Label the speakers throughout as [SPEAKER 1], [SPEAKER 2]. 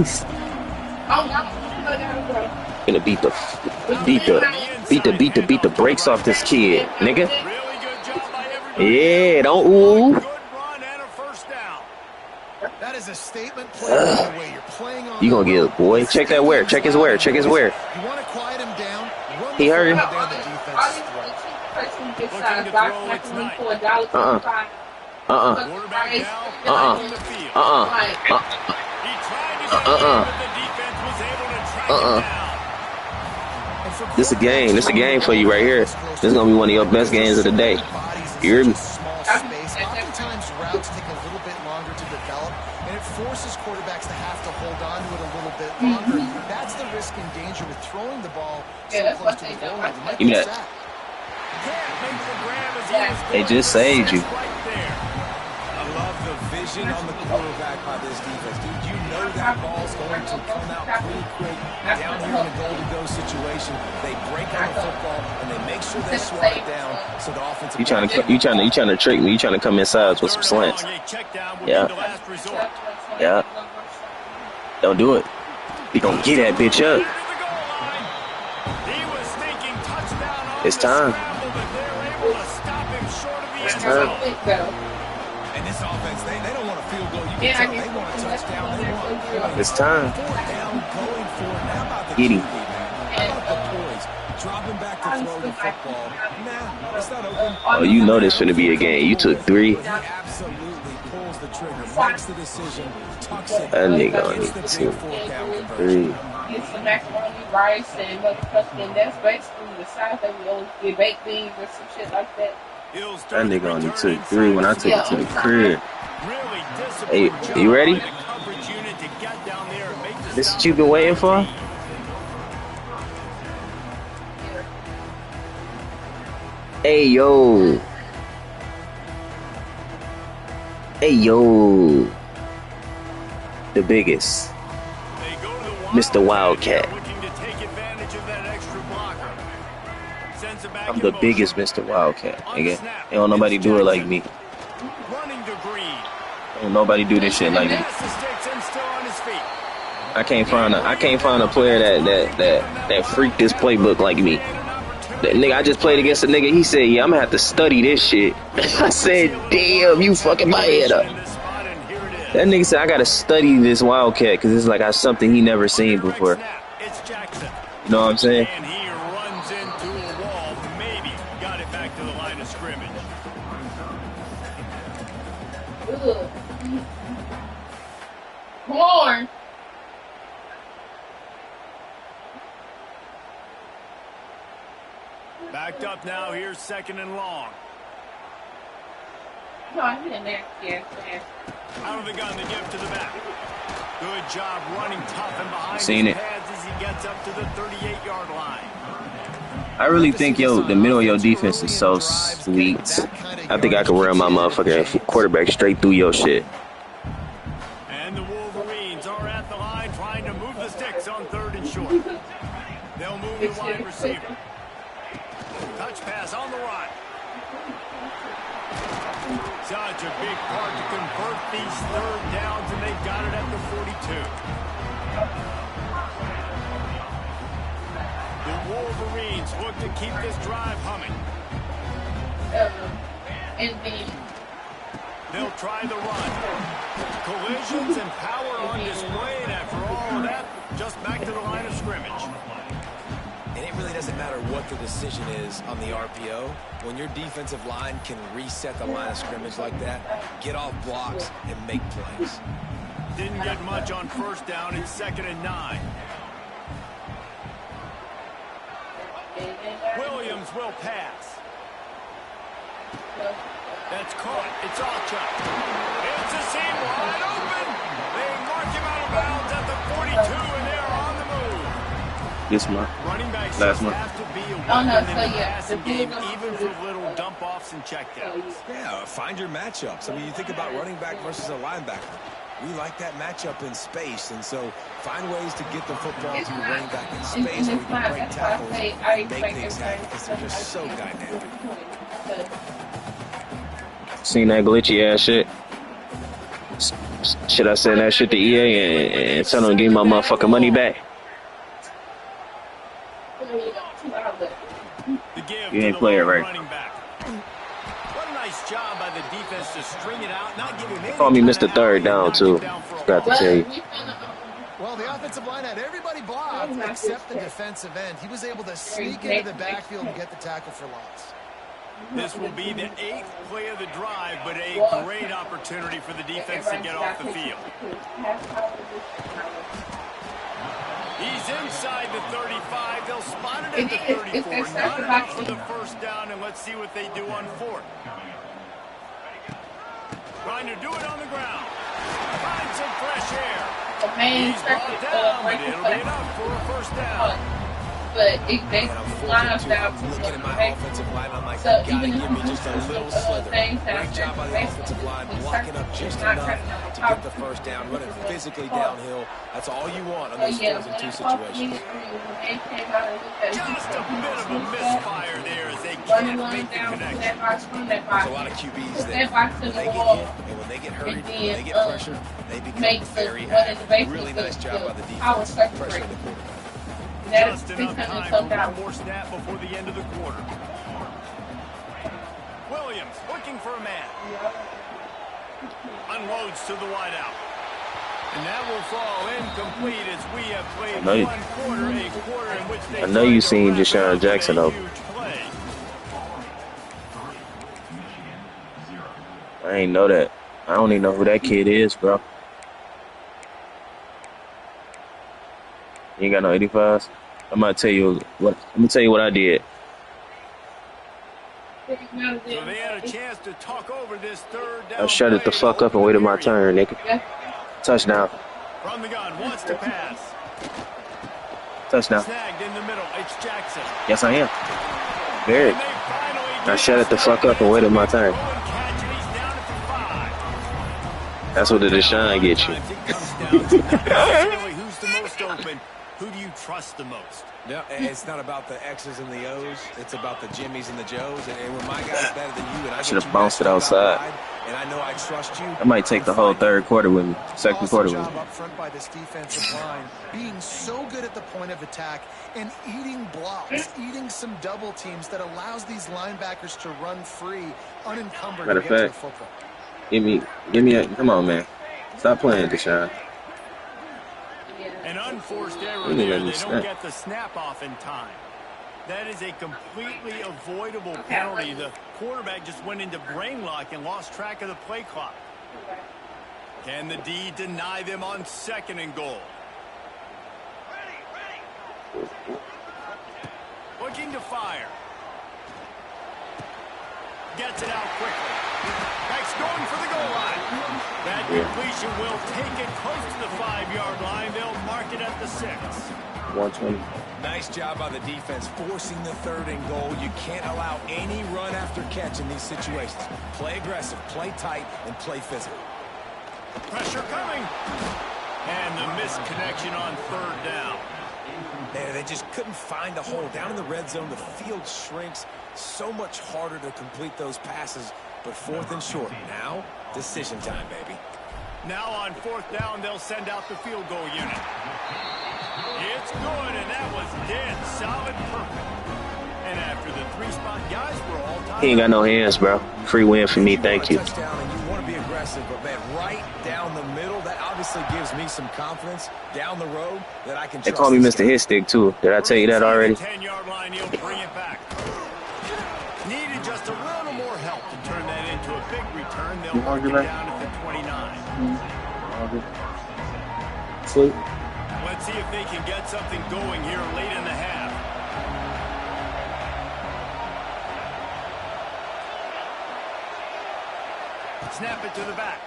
[SPEAKER 1] beast. Gonna beat the brakes off this kid, nigga. Yeah, don't ooh.
[SPEAKER 2] That is a statement play right away. You're playing on.
[SPEAKER 1] You gonna get it, boy. Check that wear. Check his wear. Check his wear.
[SPEAKER 2] You want to quiet him down.
[SPEAKER 1] He hurt him. This a game. This a game for you right here. This is gonna be one of your best games of the day. You hear me?
[SPEAKER 2] Oftentimes routes take a little bit longer to develop, and it forces quarterbacks to have to hold on to it a little bit longer. That's the risk and danger with throwing the ball so close to the goal line.
[SPEAKER 1] Give me that. They just saved you.
[SPEAKER 3] I love the vision on the quarterback by this defense. Dude, you know that ball's going to come out pretty quick down here in a goal-to-go situation. They break on the football and they make sure they swat it down so the offensive.
[SPEAKER 1] You trying to trick me? You trying to come inside with some slants? Yeah. Yeah. Don't do it. You gonna get that bitch up. It's time. It's time.
[SPEAKER 3] And this offense, they don't want a field goal. You can tell they want a touchdown. They want.
[SPEAKER 1] It's time. Get him.
[SPEAKER 3] Dropping back to throw the football. Nah, it's not open.
[SPEAKER 1] Oh, you know this finna be a game. You took 3.
[SPEAKER 3] He absolutely pulls the trigger, makes the decision, tucks it.
[SPEAKER 1] That nigga only 2, 3.
[SPEAKER 4] Get some macaroni, rice, and motherfucking. That's basically the size that we always get baked beans or some shit like that.
[SPEAKER 1] That nigga only took 3 when I took it to the crib. Hey, you ready? This what you been waiting for? Hey yo. Hey yo. The biggest. Mr. Wildcat. I'm the biggest Mr. Wildcat, nigga. Ain't don't nobody do it like me. Ain't nobody do this shit like me. I can't find a player that freaked this playbook like me. That nigga, I just played against a nigga. He said, "Yeah, I'm gonna have to study this shit." I said, "Damn, you fucking my head up." That nigga said, "I gotta study this Wildcat because it's like something he never seen before." You know what I'm saying?
[SPEAKER 4] Corn.
[SPEAKER 5] Backed up now. Here's 2nd and long.
[SPEAKER 4] No, I didn't there. Yeah.
[SPEAKER 5] Out of the gun, the give to the back. Good job running tough and behind
[SPEAKER 1] Seen
[SPEAKER 5] his
[SPEAKER 1] it.
[SPEAKER 5] pads as he gets up to the 38-yard line.
[SPEAKER 1] I really think the middle of your defense is so sweet. I think I could run my motherfucking quarterback straight through your shit.
[SPEAKER 5] And the Wolverines are at the line trying to move the sticks on 3rd and short. They'll move the wide receiver. Touch pass on the run. Such a big part to convert these 3rd downs, and they got it at the 42. The Wolverines look to keep this drive humming. They'll try the run. Collisions and power on display, and after all of that, just back to the line of scrimmage.
[SPEAKER 3] And it really doesn't matter what the decision is on the RPO. When your defensive line can reset the line of scrimmage like that, get off blocks and make plays.
[SPEAKER 5] Didn't get much on 1st down. It's 2nd and 9. Williams will pass. That's caught. It's Alchuk. It's a seam wide open. They mark him out of bounds at the 42, and they're on the move.
[SPEAKER 1] This month.
[SPEAKER 5] Running backs
[SPEAKER 1] Last month.
[SPEAKER 5] have to be a
[SPEAKER 4] Oh, no,
[SPEAKER 5] weapon
[SPEAKER 4] so
[SPEAKER 5] in the
[SPEAKER 4] yeah,
[SPEAKER 5] passing
[SPEAKER 4] the
[SPEAKER 5] game,
[SPEAKER 4] big-
[SPEAKER 5] even for little dump-offs and checkdowns.
[SPEAKER 3] Yeah, find your matchups. I mean, you think about running back versus a linebacker. We like that matchup in space, and so find ways to get the football to your running back in space where you can break tackles and make things happen because they're just so dynamic.
[SPEAKER 1] Seen that glitchy ass shit? Should I send that shit to EA and tell them to give me my motherfucking money back? You ain't playing right.
[SPEAKER 5] What a nice job by the defense to string it out, not give him any.
[SPEAKER 1] Call me Mr. Third Down too. Forgot to tell you.
[SPEAKER 2] Well, the offensive line had everybody blocked except the defensive end. He was able to sneak into the backfield and get the tackle for loss.
[SPEAKER 5] This will be the 8th play of the drive, but a great opportunity for the defense to get off the field. He's inside the 35. They'll spot it at the 34. Not enough for the first down, and let's see what they do on 4th. Trying to do it on the ground. Find some fresh air. He's brought down, but it'll be enough for a first down.
[SPEAKER 4] But it basically lines out to
[SPEAKER 3] looking at my offensive line, I'm like,
[SPEAKER 4] so
[SPEAKER 3] you gotta give me just a little slither. Great job by the offensive line, blocking up just enough to get the first down, running physically downhill. That's all you want on those 4th and 2 situations.
[SPEAKER 5] Just a bit of a misfire there as they can't make the connection.
[SPEAKER 3] There's a lot of QBs that when they get hit and when they get hurried, when they get pressured, they become very active. Really nice job by the defense, pressuring the quarterback.
[SPEAKER 5] Just enough time for one more snap before the end of the quarter. Williams looking for a man. Unloads to the wideout. And that will fall incomplete as we have played one quarter, a quarter in which they
[SPEAKER 1] I know you seen Deshaun Jackson though. I ain't know that. I don't even know who that kid is, bro. You ain't got no 85s? I'm gonna tell you what I did.
[SPEAKER 5] So they had a chance to talk over this 3rd down.
[SPEAKER 1] I shut it the fuck up and waited my turn, nigga. Touchdown.
[SPEAKER 5] From the gun, wants to pass.
[SPEAKER 1] Touchdown.
[SPEAKER 5] Snagged in the middle. It's Jackson.
[SPEAKER 1] Yes, I am. Very. I shut it the fuck up and waited my turn. That's what the Deshaun gets you.
[SPEAKER 5] Who's the most open? Who do you trust the most?
[SPEAKER 3] No, it's not about the X's and the O's. It's about the Jimmys and the Joes. And when my guy's better than you, and I
[SPEAKER 1] should have bounced it outside.
[SPEAKER 3] And I know I trust you.
[SPEAKER 1] I might take the whole 3rd quarter with me, 2nd quarter with me.
[SPEAKER 2] Up front by this defensive line, being so good at the point of attack and eating blocks, eating some double teams that allows these linebackers to run free, unencumbered.
[SPEAKER 1] Matter of fact, give me a, come on, man. Stop playing, Deshaun.
[SPEAKER 5] An unforced error there. They don't get the snap off in time. That is a completely avoidable penalty. The quarterback just went into brain lock and lost track of the play clock. Can the D deny them on 2nd and goal? Looking to fire. Gets it out quickly. That's going for the goal line. That completion will take it close to the 5-yard line. They'll mark it at the 6.
[SPEAKER 1] 120.
[SPEAKER 3] Nice job by the defense forcing the 3rd and goal. You can't allow any run after catch in these situations. Play aggressive, play tight, and play physical.
[SPEAKER 5] Pressure coming. And the misconnection on 3rd down.
[SPEAKER 3] They just couldn't find a hole. Down in the red zone, the field shrinks. So much harder to complete those passes. But 4th and short. Now, decision time, baby.
[SPEAKER 5] Now on 4th down, they'll send out the field goal unit. It's good, and that was dead solid perfect. And after the 3-spot guys were all time.
[SPEAKER 1] He ain't got no hands, bro. Free win for me, thank you.
[SPEAKER 3] Touchdown, and you want to be aggressive, but man, right down the middle, that obviously gives me some confidence down the road that I can trust.
[SPEAKER 1] They call me Mr. Hitstick too. Did I tell you that already?
[SPEAKER 5] 10-yard line, he'll bring it back. Needed just a little more help to turn that into a big return. They'll mark it down at the 29.
[SPEAKER 1] Sleep.
[SPEAKER 5] Let's see if they can get something going here late in the half. Snap it to the back.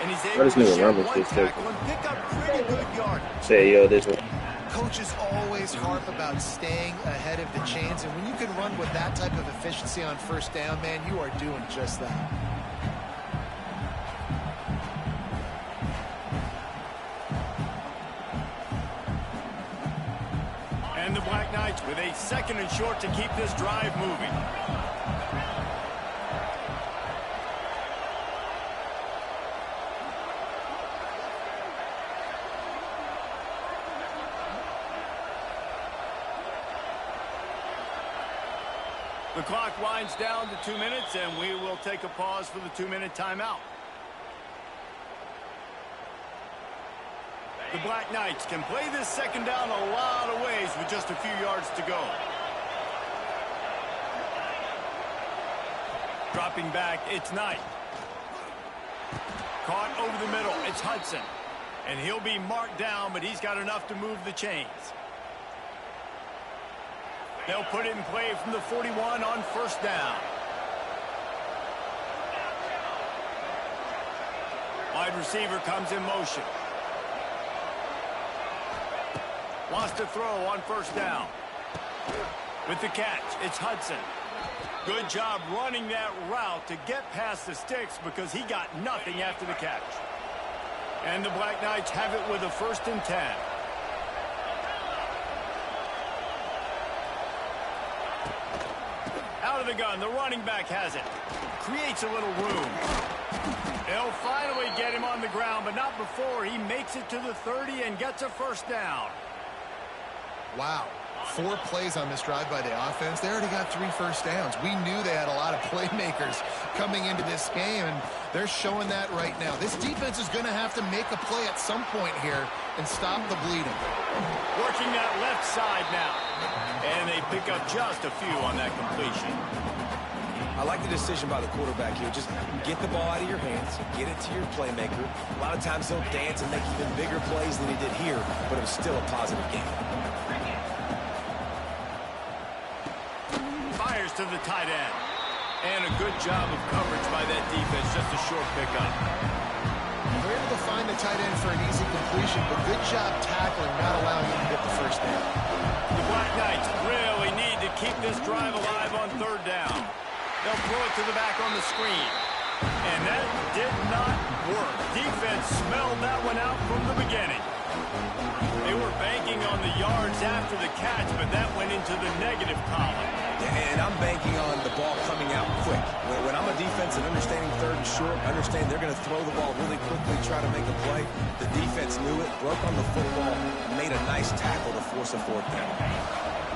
[SPEAKER 5] And he's able to share one tackle and pick up pretty good yardage.
[SPEAKER 1] Say, yo, this one.
[SPEAKER 2] Coaches always harp about staying ahead of the chains, and when you can run with that type of efficiency on 1st down, man, you are doing just that.
[SPEAKER 5] And the Black Knights with a 2nd and short to keep this drive moving. The clock winds down to 2 minutes, and we will take a pause for the 2-minute timeout. The Black Knights can play this second down a lot of ways with just a few yards to go. Dropping back, it's Knight. Caught over the middle, it's Hudson. And he'll be marked down, but he's got enough to move the chains. They'll put it in play from the 41 on first down. Wide receiver comes in motion. Wants to throw on first down. With the catch, it's Hudson. Good job running that route to get past the sticks because he got nothing after the catch. And the Black Knights have it with a 1st and 10. Out of the gun, the running back has it. Creates a little room. They'll finally get him on the ground, but not before he makes it to the 30 and gets a 1st down.
[SPEAKER 2] Wow. 4 plays on this drive by the offense. They already got 3 first downs. We knew they had a lot of playmakers coming into this game, and they're showing that right now. This defense is going to have to make a play at some point here and stop the bleeding.
[SPEAKER 5] Working that left side now. And they pick up just a few on that completion.
[SPEAKER 3] I like the decision by the quarterback here. Just get the ball out of your hands, get it to your playmaker. A lot of times he'll dance and make even bigger plays than he did here, but it was still a positive game.
[SPEAKER 5] Fires to the tight end. And a good job of coverage by that defense. Just a short pickup.
[SPEAKER 2] They're able to find the tight end for an easy completion, but good job tackling, not allowing him to get the 1st down.
[SPEAKER 5] The Black Knights really need to keep this drive alive on 3rd down. They'll throw it to the back on the screen. And that did not work. Defense smelled that one out from the beginning. They were banking on the yards after the catch, but that went into the negative column.
[SPEAKER 3] And I'm banking on the ball coming out quick. When I'm a defense and understanding 3rd and short, understand they're going to throw the ball really quickly, try to make a play. The defense knew it, broke on the football, made a nice tackle to force a 4th down.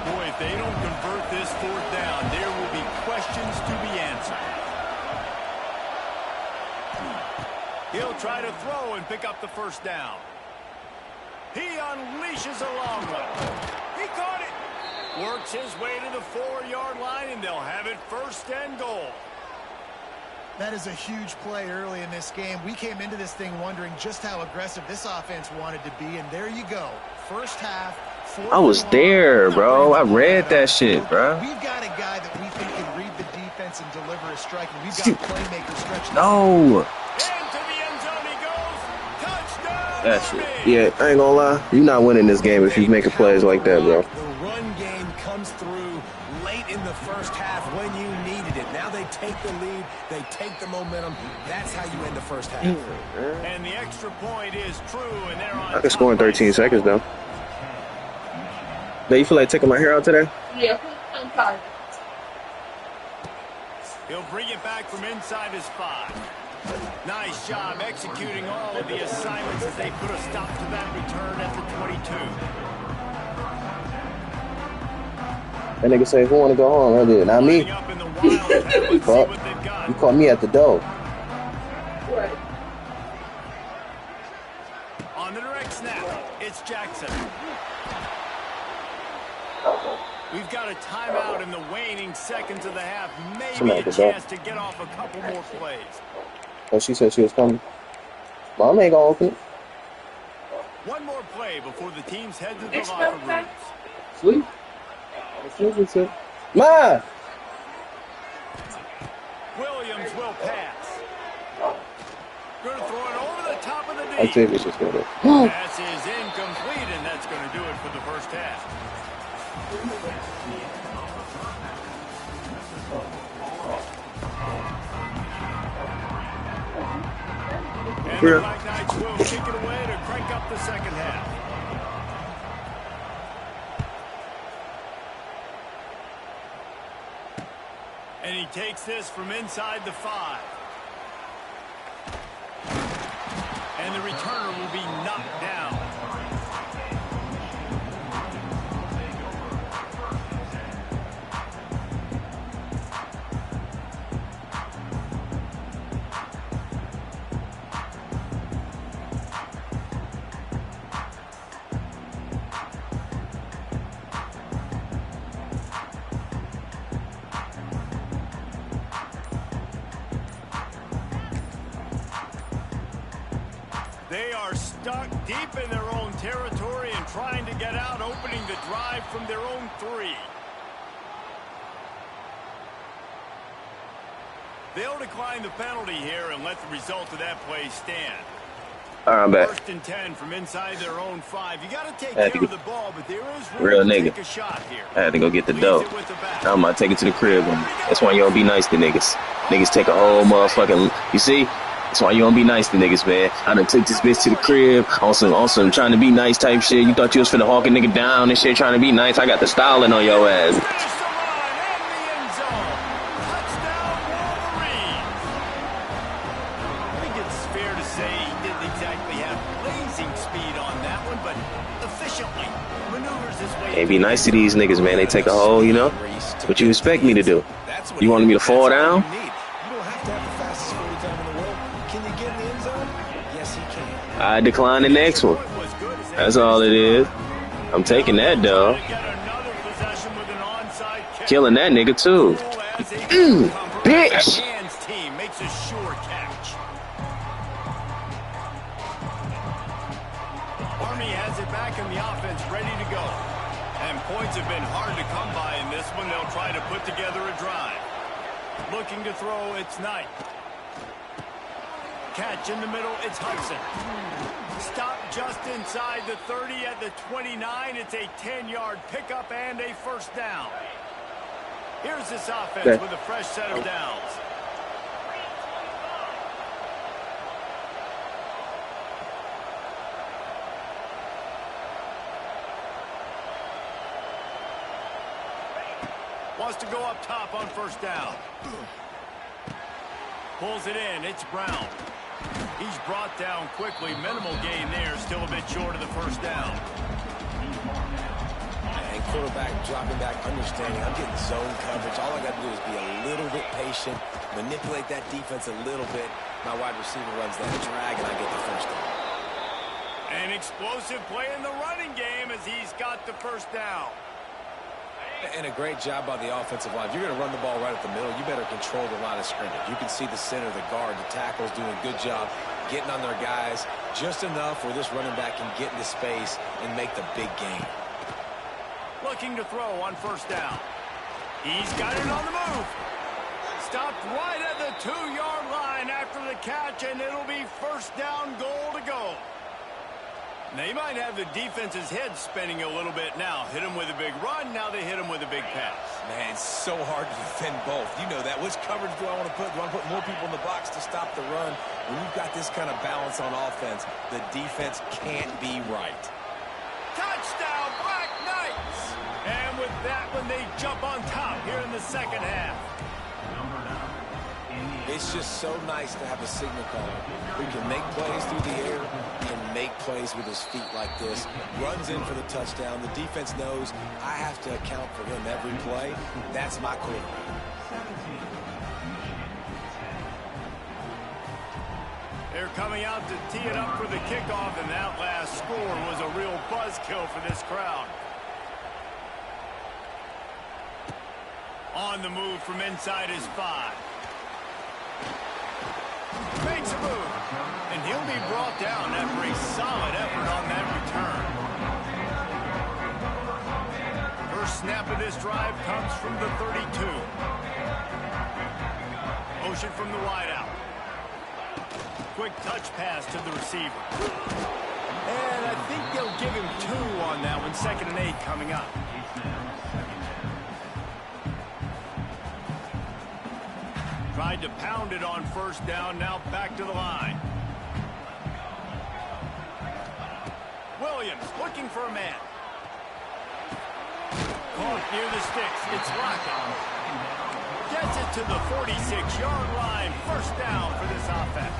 [SPEAKER 5] Boy, if they don't convert this 4th down, there will be questions to be answered. He'll try to throw and pick up the 1st down. He unleashes a long one. He caught it. Works his way to the 4-yard line, and they'll have it 1st and goal.
[SPEAKER 2] That is a huge play early in this game. We came into this thing wondering just how aggressive this offense wanted to be, and there you go. First half.
[SPEAKER 1] I was there, bro. I read that shit, bro.
[SPEAKER 2] We've got a guy that we think can read the defense and deliver a strike, and we've got a playmaker stretching.
[SPEAKER 1] No.
[SPEAKER 5] Into the end zone he goes. Touchdown.
[SPEAKER 1] That shit. Yeah, I ain't gonna lie. You're not winning this game if you make plays like that, bro.
[SPEAKER 3] The run game comes through late in the 1st half when you needed it. Now they take the lead. They take the momentum. That's how you end the 1st half.
[SPEAKER 5] And the extra point is true, and they're on.
[SPEAKER 1] I can score in 13 seconds, though. Do you feel like taking my hair out today?
[SPEAKER 4] Yeah, I'm tired.
[SPEAKER 5] He'll bring it back from inside his 5. Nice job executing all of the assignments as they put a stop to that return at the 22.
[SPEAKER 1] That nigga say, who want to go home? I did. Not me. You caught me at the door.
[SPEAKER 4] Right.
[SPEAKER 5] On the direct snap, it's Jackson. We've got a timeout in the waning seconds of the half. Maybe a chance to get off a couple more plays.
[SPEAKER 1] Oh, she said she was coming. Mom ain't gonna open it.
[SPEAKER 5] One more play before the teams head to the locker rooms.
[SPEAKER 1] Sleep. Ma!
[SPEAKER 5] Williams will pass. Going to throw it over the top of the
[SPEAKER 1] I
[SPEAKER 5] knee.
[SPEAKER 1] think it's just gonna.
[SPEAKER 5] Pass is incomplete, and that's going to do it for the 1st half. And the Black Knights will kick it away to crank up the 2nd half. And he takes this from inside the 5. And the returner will be knocked down. They are stuck deep in their own territory and trying to get out, opening the drive from their own 3. They'll decline the penalty here and let the result of that play stand.
[SPEAKER 1] All right, I'm back.
[SPEAKER 5] 1st and 10 from inside their own 5. You got to take care of the ball, but there is
[SPEAKER 1] real
[SPEAKER 5] room to
[SPEAKER 1] nigga.
[SPEAKER 5] take a shot here.
[SPEAKER 1] I had to go get the dough. Now I'm about to take it to the crib. That's why you don't be nice to niggas. Niggas take a whole motherfucking, you see? That's why you don't be nice to niggas, man. I done took this bitch to the crib on some trying to be nice type shit. You thought you was finna hawk a nigga down and shit trying to be nice. I got the styling on your ass. Can't be nice to these niggas, man. They take a whole, you know? What you expect me to do? You wanted me to fall down?
[SPEAKER 3] You don't have to have the fastest 40 time in the world. Can you get in the end zone? Yes, he can.
[SPEAKER 1] I decline the next one. That's all it is. I'm taking that, dog. Killing that nigga, too. Bitch!
[SPEAKER 5] Army has it back in the offense, ready to go. And points have been hard to come by in this one. They'll try to put together a drive. Looking to throw, it's Knight. Catch in the middle, it's Hudson. Stop just inside the 30 at the 29. It's a 10-yard pickup and a 1st down. Here's this offense with a fresh set of downs. Wants to go up top on 1st down. Pulls it in. It's Brown. He's brought down quickly. Minimal gain there. Still a bit short of the 1st down.
[SPEAKER 3] And quarterback dropping back, understanding. I'm getting zone coverage. All I got to do is be a little bit patient, manipulate that defense a little bit. My wide receiver runs that drag, and I get the 1st down.
[SPEAKER 5] An explosive play in the running game as he's got the 1st down.
[SPEAKER 3] And a great job by the offensive line. If you're going to run the ball right at the middle, you better control the line of scrimmage. You can see the center, the guard, the tackles doing a good job getting on their guys just enough where this running back can get into space and make the big gain.
[SPEAKER 5] Looking to throw on 1st down. He's got it on the move. Stopped right at the 2-yard line after the catch, and it'll be 1st down, goal to go. They might have the defense's head spinning a little bit now. Hit him with a big run, now they hit him with a big pass.
[SPEAKER 3] Man, it's so hard to defend both. You know that. Which coverage do I want to put? Do I want to put more people in the box to stop the run? When you've got this kind of balance on offense, the defense can't be right.
[SPEAKER 5] Touchdown, Black Knights! And with that one, they jump on top here in the 2nd half.
[SPEAKER 3] It's just so nice to have a signal caller who can make plays through the air and make plays with his feet like this. Runs in for the touchdown. The defense knows I have to account for him every play. That's my quarterback.
[SPEAKER 5] They're coming out to tee it up for the kickoff, and that last score was a real buzzkill for this crowd. On the move from inside his 5. Makes a move, and he'll be brought down after a solid effort on that return. First snap of this drive comes from the 32. Motion from the wideout. Quick touch pass to the receiver. And I think they'll give him 2 on that one. 2nd and 8 coming up. Tried to pound it on 1st down, now back to the line. Williams looking for a man. Caught near the sticks. It's Lockett. Gets it to the 46-yard line. 1st down for this offense.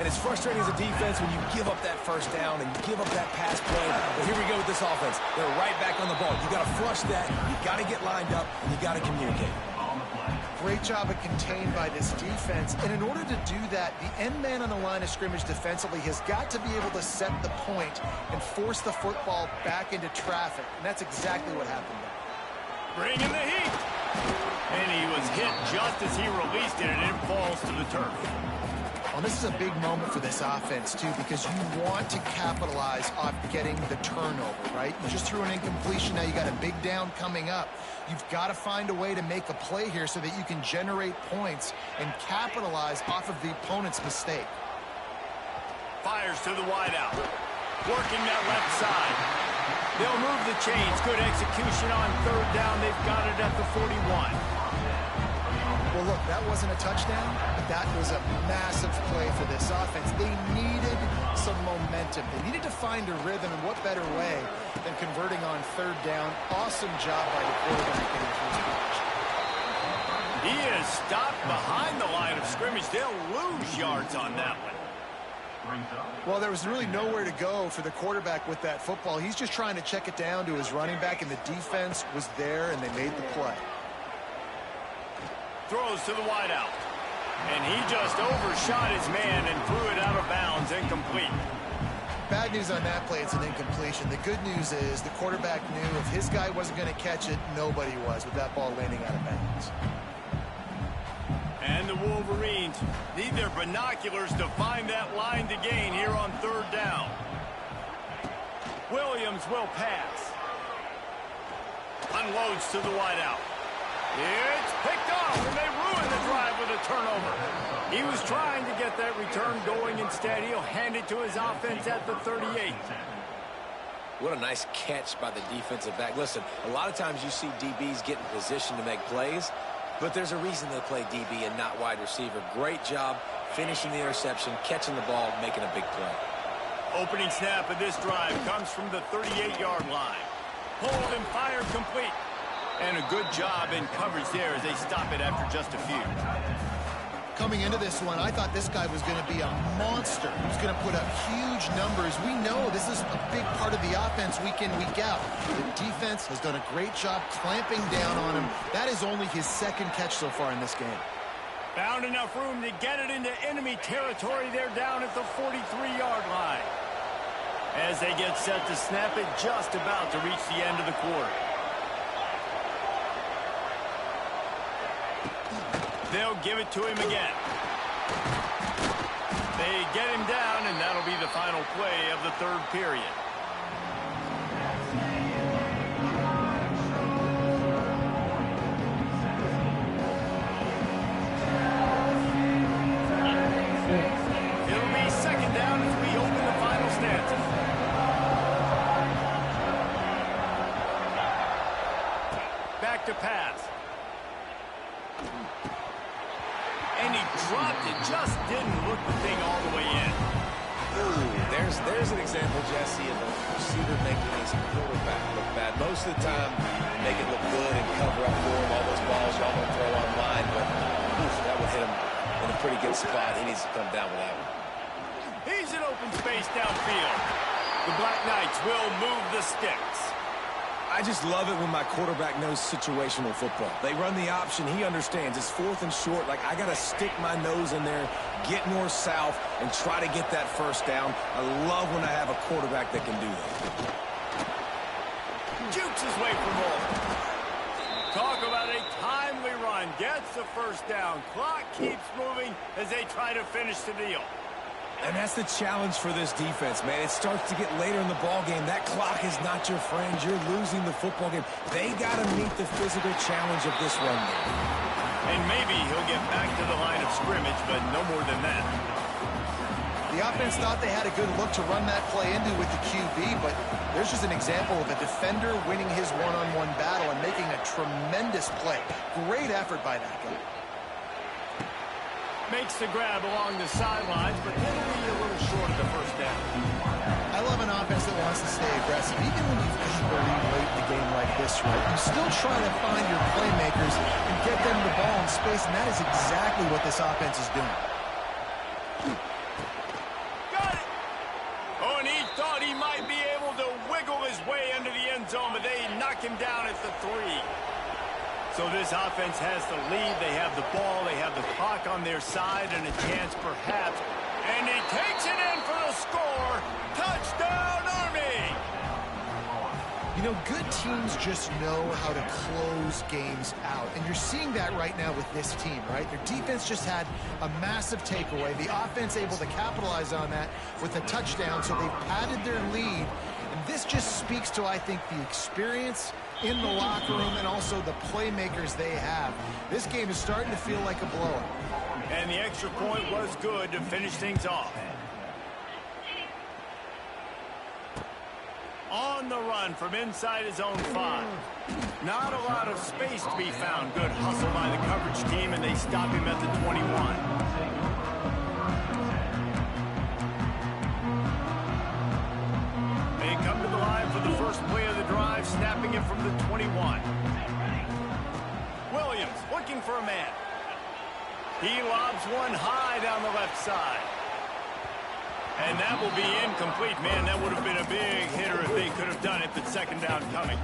[SPEAKER 3] And it's frustrating as a defense when you give up that 1st down and you give up that pass play. But here we go with this offense. They're right back on the ball. You got to flush that. You got to get lined up, and you got to communicate.
[SPEAKER 2] Great job of contained by this defense. And in order to do that, the end man on the line of scrimmage defensively has got to be able to set the point and force the football back into traffic. And that's exactly what happened there.
[SPEAKER 5] Bringing the heat. And he was hit just as he released it, and it falls to the turf.
[SPEAKER 2] Well, this is a big moment for this offense, too, because you want to capitalize off getting the turnover, right? You just threw an incompletion. Now you got a big down coming up. You've got to find a way to make a play here so that you can generate points and capitalize off of the opponent's mistake.
[SPEAKER 5] Fires to the wideout. Working that left side. They'll move the chains. Good execution on third down. They've got it at the 41.
[SPEAKER 2] Well, look, that wasn't a touchdown, but that was a massive play for this offense. They needed some momentum. They needed to find a rhythm, and what better way than converting on third down. Awesome job by the quarterback getting through his catch.
[SPEAKER 5] He is stopped behind the line of scrimmage. They'll lose yards on that one.
[SPEAKER 2] Well, there was really nowhere to go for the quarterback with that football. He's just trying to check it down to his running back, and the defense was there, and they made the play.
[SPEAKER 5] Throws to the wideout. And he just overshot his man and threw it out of bounds, incomplete.
[SPEAKER 2] Bad news on that play, it's an incompletion. The good news is the quarterback knew if his guy wasn't going to catch it, nobody was with that ball landing out of bounds.
[SPEAKER 5] And the Wolverines need their binoculars to find that line to gain here on third down. Williams will pass. Unloads to the wideout. It's picked off, and they ruin the drive with a turnover. He was trying to get that return going. Instead, he'll hand it to his offense at the 38.
[SPEAKER 3] What a nice catch by the defensive back. Listen, a lot of times you see DBs get in position to make plays, but there's a reason they play DB and not wide receiver. Great job finishing the interception, catching the ball, making a big play.
[SPEAKER 5] Opening snap of this drive comes from the 38-yard line. Hold and fire complete. And a good job in coverage there as they stop it after just a few.
[SPEAKER 2] Coming into this one, I thought this guy was going to be a monster. He was going to put up huge numbers. We know this is a big part of the offense week in, week out. The defense has done a great job clamping down on him. That is only his second catch so far in this game.
[SPEAKER 5] Found enough room to get it into enemy territory. They're down at the 43-yard line. As they get set to snap it, just about to reach the end of the quarter. They'll give it to him again. They get him down, and that'll be the final play of the third period. It'll be second down as we open the final stanza. Back to pass. And he dropped it, just didn't look the thing all the way in.
[SPEAKER 3] Ooh, there's an example, Jesse, of a receiver making his quarterback look bad. Most of the time, they make it look good and cover up for him. All those balls y'all gonna throw online, but that would hit him in a pretty good spot. He needs to come down with that one.
[SPEAKER 5] He's in open space downfield. The Black Knights will move the sticks.
[SPEAKER 3] I just love it when my quarterback knows situational football. They run the option. He understands. It's fourth and short. Like, I got to stick my nose in there, get north-south, and try to get that first down. I love when I have a quarterback that can do that.
[SPEAKER 5] Jukes his way for more. Talk about a timely run. Gets the first down. Clock keeps moving as they try to finish the deal.
[SPEAKER 3] And that's the challenge for this defense, man. It starts to get later in the ball game. That clock is not your friend. You're losing the football game. They got to meet the physical challenge of this run game.
[SPEAKER 5] And maybe he'll get back to the line of scrimmage, but no more than that.
[SPEAKER 2] The offense thought they had a good look to run that play into with the QB, but there's just an example of a defender winning his one-on-one battle and making a tremendous play. Great effort by that guy.
[SPEAKER 5] Makes the grab along the sidelines, but it'll be a little short of the first down.
[SPEAKER 2] I love an offense that wants to stay aggressive. Even when you believe late in the game like this, right, you still try to find your playmakers and get them the ball in space, and that is exactly what this offense is doing.
[SPEAKER 5] Got it! Oh, and he thought he might be able to wiggle his way into the end zone, but they knock him down at the 3. So this offense has the lead. They have the ball. They have the clock on their side and a chance perhaps. And he takes it in for the score. Touchdown, Army!
[SPEAKER 2] You You know, good teams just know how to close games out. And you're seeing that right now with this team, right? Their defense just had a massive takeaway. The offense able to capitalize on that with a touchdown, so they've padded their lead. And this just speaks to, I think, the experience in the locker room and also the playmakers they have. This game is starting to feel like a blowout.
[SPEAKER 5] And the extra point was good to finish things off. On the run from inside his own 5. Not a lot of space to be found. Good hustle by the coverage team, and they stop him at the 21. They come to the line for the first play of the drive, snapping it from the 21. Williams looking for a man. He lobs one high down the left side. And that will be incomplete. Man, that would have been a big hitter if they could have done it, but second down coming.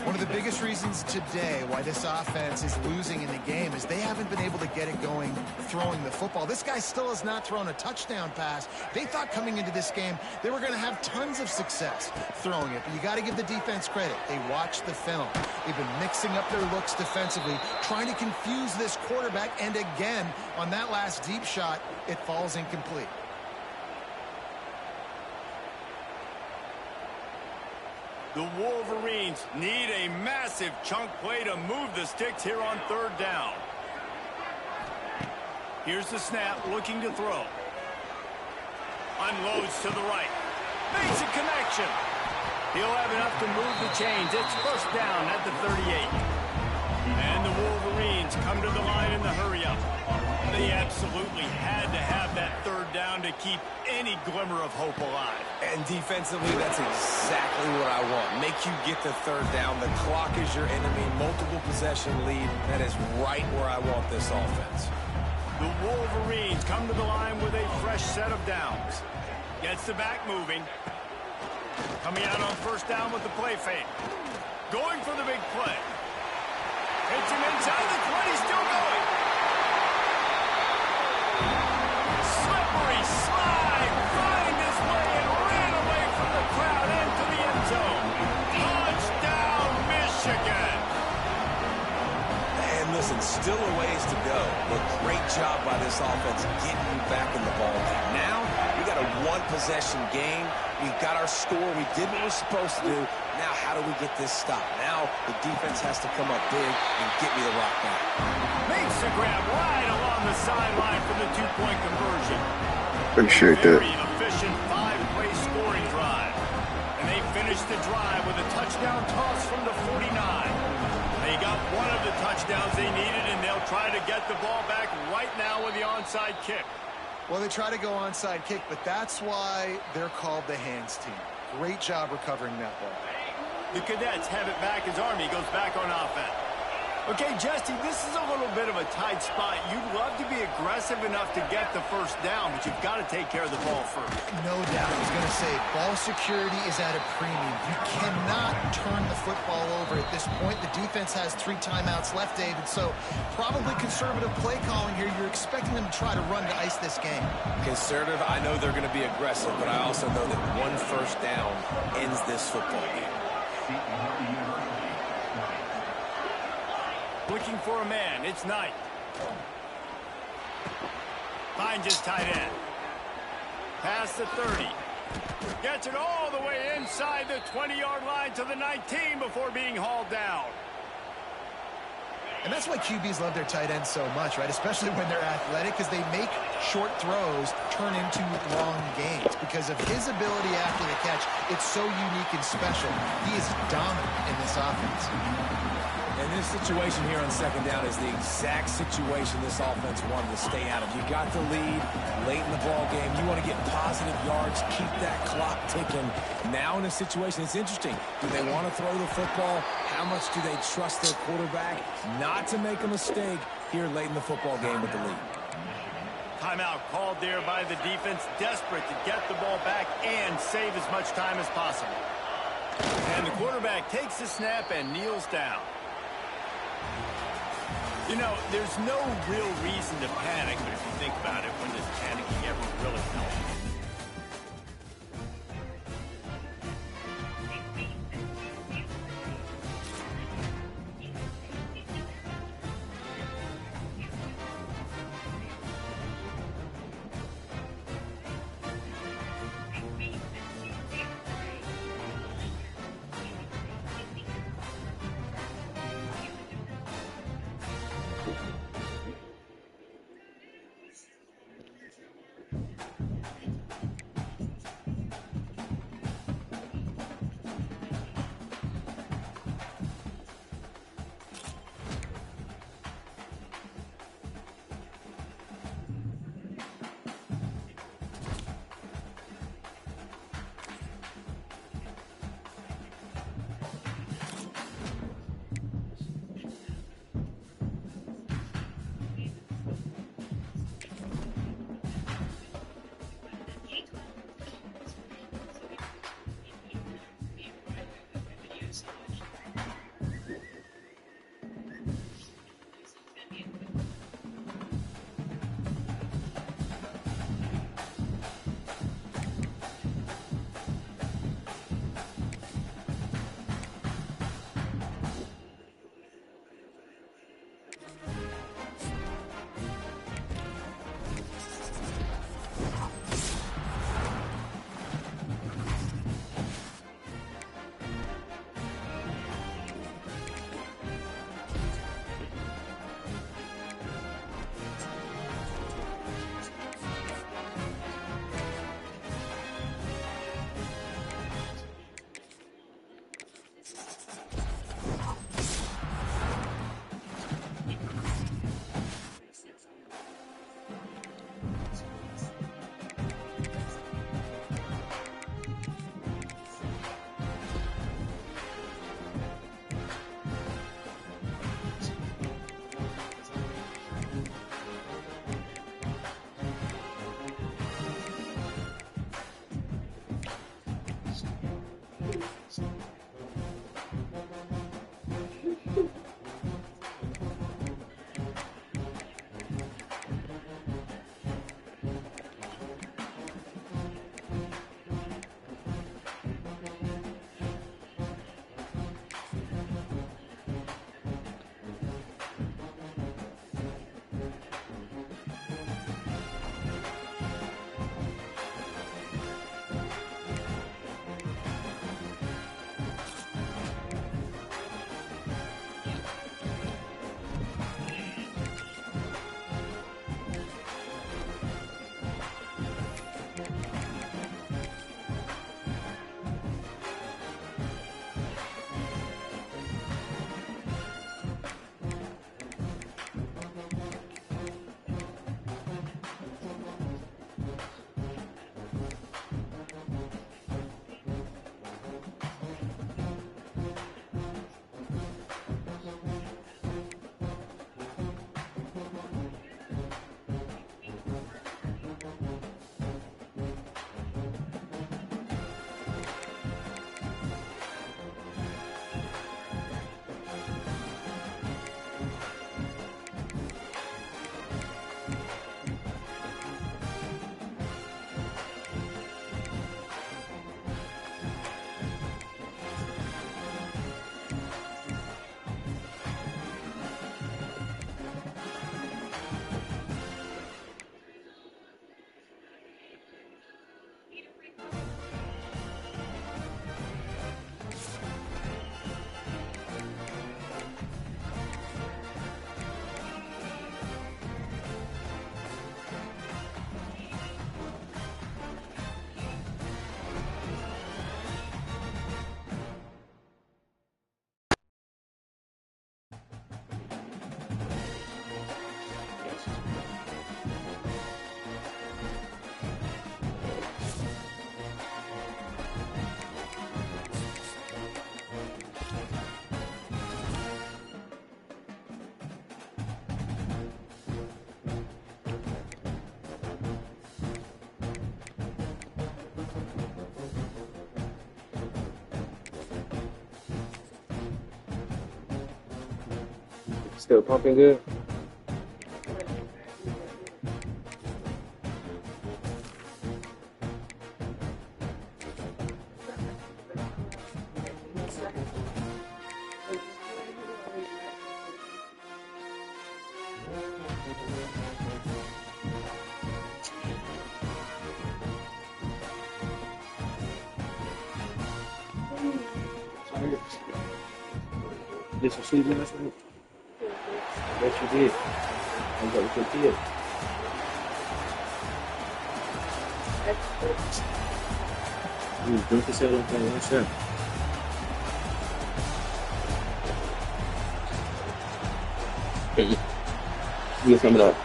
[SPEAKER 2] One of the biggest reasons today why this offense is losing in the game is they haven't been able to get it going throwing the football. This guy still has not thrown a touchdown pass. They thought coming into this game they were going to have tons of success throwing it, but you got to give the defense credit. They watched the film. They've been mixing up their looks defensively, trying to confuse this quarterback, and again, on that last deep shot, it falls incomplete.
[SPEAKER 5] The Wolverines need a massive chunk play to move the sticks here on third down. Here's the snap, looking to throw. Unloads to the right. Makes a connection. He'll have enough to move the chains. It's first down at the 38. And the Wolverines come to the line in the hurry-up. They absolutely had to have that third down to keep any glimmer of hope alive.
[SPEAKER 3] And defensively, that's exactly what I want. Make you get the third down. The clock is your enemy. Multiple possession lead. That is right where I want this offense.
[SPEAKER 5] The Wolverines come to the line with a fresh set of downs. Gets the back moving. Coming out on first down with the play fake. Going for the big play. Hits him inside the 20, still going. Slippery slide, find his way and ran away from the crowd into the end zone. Touchdown, Michigan.
[SPEAKER 3] And listen, still a ways to go, but great job by this offense getting you back in the ball game. Now, we got a one-possession game. We got our score. We did what we're supposed to do. Now, how do we get this stopped? Now, the defense has to come up big and get me the rock back.
[SPEAKER 5] Makes the grab right along the sideline for the two-point conversion.
[SPEAKER 6] Appreciate that.
[SPEAKER 5] Very efficient five-play scoring drive. And they finished the drive with a touchdown toss from the 49. They got one of the touchdowns they needed, and they'll try to get the ball back right now with the onside kick.
[SPEAKER 2] Well, they try to go onside kick, but that's why they're called the hands team. Great job recovering that ball.
[SPEAKER 5] The Cadets have it back as Army goes back on offense. Okay, Jesse, this is a little bit of a tight spot. You'd love to be aggressive enough to get the first down, but you've got to take care of the ball first.
[SPEAKER 2] No doubt. I was going to say, ball security is at a premium. You cannot turn the football over at this point. The defense has 3 timeouts left, David, so probably conservative play calling here. You're expecting them to try to run to ice this game.
[SPEAKER 3] Conservative, I know they're going to be aggressive, but I also know that one first down ends this football game.
[SPEAKER 5] Looking for a man. It's Knight. Finds his tight end. Past the 30. Gets it all the way inside the 20-yard line to the 19 before being hauled down.
[SPEAKER 2] And that's why QBs love their tight ends so much, right? Especially when they're athletic, because they make short throws turn into long gains. Because of his ability after the catch, it's so unique and special. He is dominant in this offense.
[SPEAKER 3] And this situation here on second down is the exact situation this offense wanted to stay out of. You got the lead late in the ball game. You want to get positive yards, keep that clock ticking. Now in a situation, it's interesting. Do they want to throw the football? How much do they trust their quarterback not to make a mistake here late in the football game with the lead?
[SPEAKER 5] Timeout called there by the defense, desperate to get the ball back and save as much time as possible. And the quarterback takes the snap and kneels down. You know, there's no real reason to panic, but if you think about it, when does panicking ever really help?
[SPEAKER 1] Still pumping good? Did some sleep last night? I bet you did. I was up with your kid. You was drunk as hell on that one shot. You get coming up.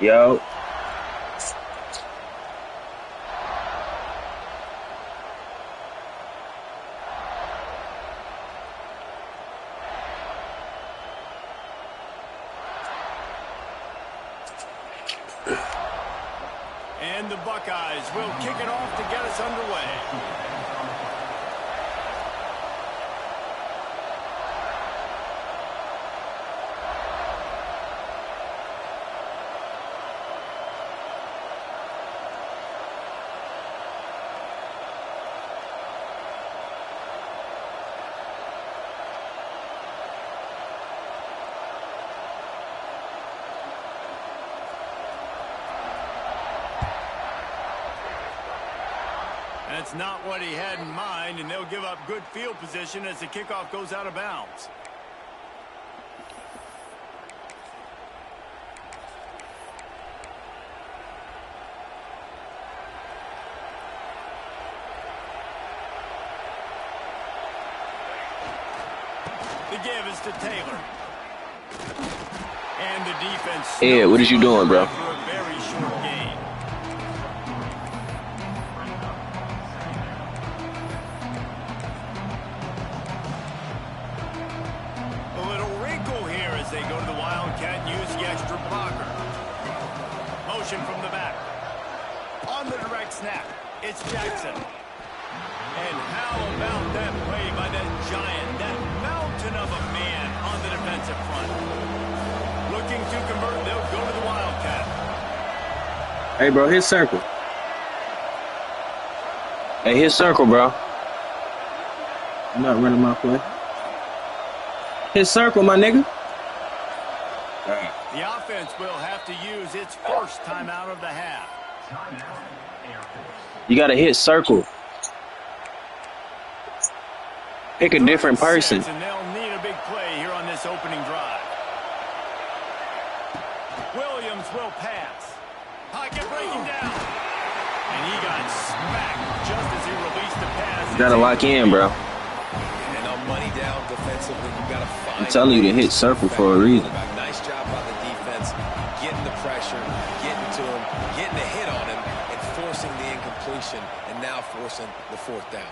[SPEAKER 1] Yo.
[SPEAKER 5] And the Buckeyes will kick it off to get us underway. That's not what he had in mind, and they'll give up good field position as the kickoff goes out of bounds. The give is to Taylor. And the defense.
[SPEAKER 1] Ed, what is you doing, bro?
[SPEAKER 5] Through a very short game. They go to the Wildcat and use the extra blocker. Motion from the back. On the direct snap, it's Jackson. And how about that play by that giant, that mountain of a man on the defensive front. Looking to convert, they'll go to the Wildcat.
[SPEAKER 1] Hey, bro, hit circle. Hey, hit circle, bro. I'm not running my play. Hit circle, my nigga.
[SPEAKER 5] The offense will have to use its first timeout of the half.
[SPEAKER 1] You got to hit circle. Pick a different person.
[SPEAKER 5] And they'll need a big play here on this opening drive. Williams will pass. Pocket breaking down. And he got smacked just as he released the pass.
[SPEAKER 1] You got to lock in, bro.
[SPEAKER 3] And on money down defensively, you got to find.
[SPEAKER 1] I'm telling you to hit circle for a reason.
[SPEAKER 3] Nice job by the defense, getting the pressure, getting to him, getting a hit on him, and forcing the incompletion, and now forcing the fourth down.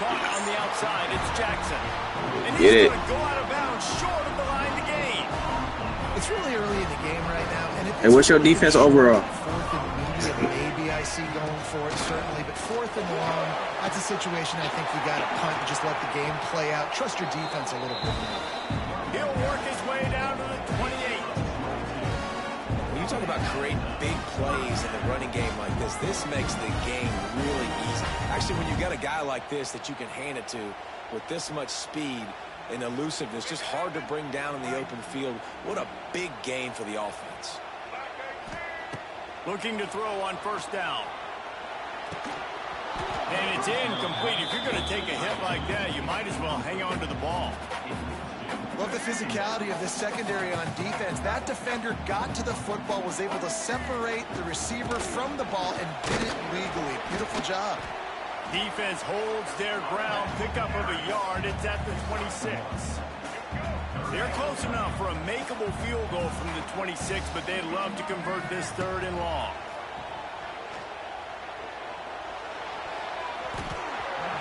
[SPEAKER 5] Caught on the outside, it's Jackson. And
[SPEAKER 1] Get
[SPEAKER 5] he's
[SPEAKER 1] it.
[SPEAKER 5] going to go out of bounds short of the line to gain.
[SPEAKER 2] It's really early in the game right now. And
[SPEAKER 1] Hey, what's your defense overall?
[SPEAKER 2] Fourth and medium, maybe I see going for it, certainly. But fourth and long, that's a situation I think you got to punt and just let the game play out. Trust your defense a little bit more.
[SPEAKER 5] He'll work his way down to the 28.
[SPEAKER 3] When you talk about creating big plays in the running game like this makes the game really easy. Actually, when you got a guy like this that you can hand it to with this much speed and elusiveness, just hard to bring down in the open field. What a big gain for the offense.
[SPEAKER 5] Looking to throw on first down. And it's incomplete. If you're going to take a hit like that, you might as well hang on to the ball.
[SPEAKER 2] Love the physicality of this secondary on defense. That defender got to the football, was able to separate the receiver from the ball, and did it legally. Beautiful job.
[SPEAKER 5] Defense holds their ground. Pickup of a yard. It's at the 26. They're close enough for a makeable field goal from the 26, but they'd love to convert this third and long.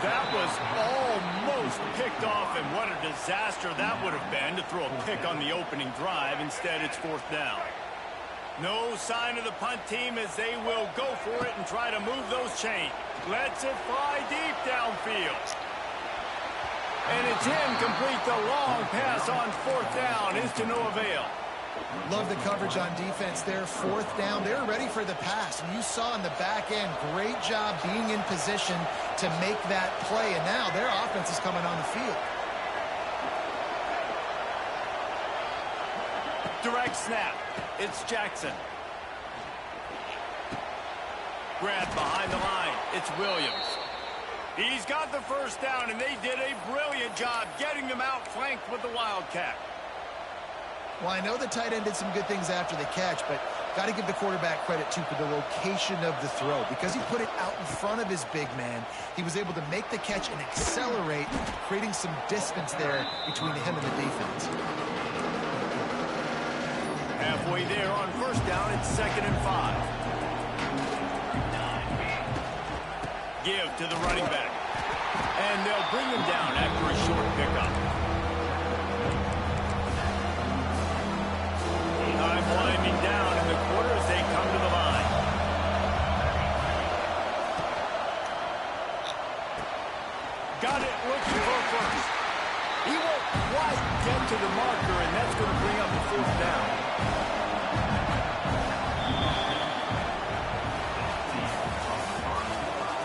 [SPEAKER 5] That was almost picked off, and what a disaster that would have been to throw a pick on the opening drive. Instead, it's fourth down. No sign of the punt team as they will go for it and try to move those chains. Lets it fly deep downfield. And it's incomplete. The long pass on 4th down is to no avail.
[SPEAKER 2] Love the coverage on defense there. 4th down. They were ready for the pass. And you saw in the back end, great job being in position to make that play. And now their offense is coming on the field.
[SPEAKER 5] Direct snap. It's Jackson. Grab behind the line. It's Williams. He's got the 1st down, and they did a brilliant job getting them out flanked with the Wildcat.
[SPEAKER 2] Well, I know the tight end did some good things after the catch, but got to give the quarterback credit, too, for the location of the throw. Because he put it out in front of his big man, he was able to make the catch and accelerate, creating some distance there between him and the defense.
[SPEAKER 5] Halfway there on 1st down, it's 2nd and 5. Give to the running back. And they'll bring him down after a short pickup. Time winding down in the quarter as they come to the line. Got it looking for 1st. He won't quite get to the marker, and that's going to bring up the 4th down.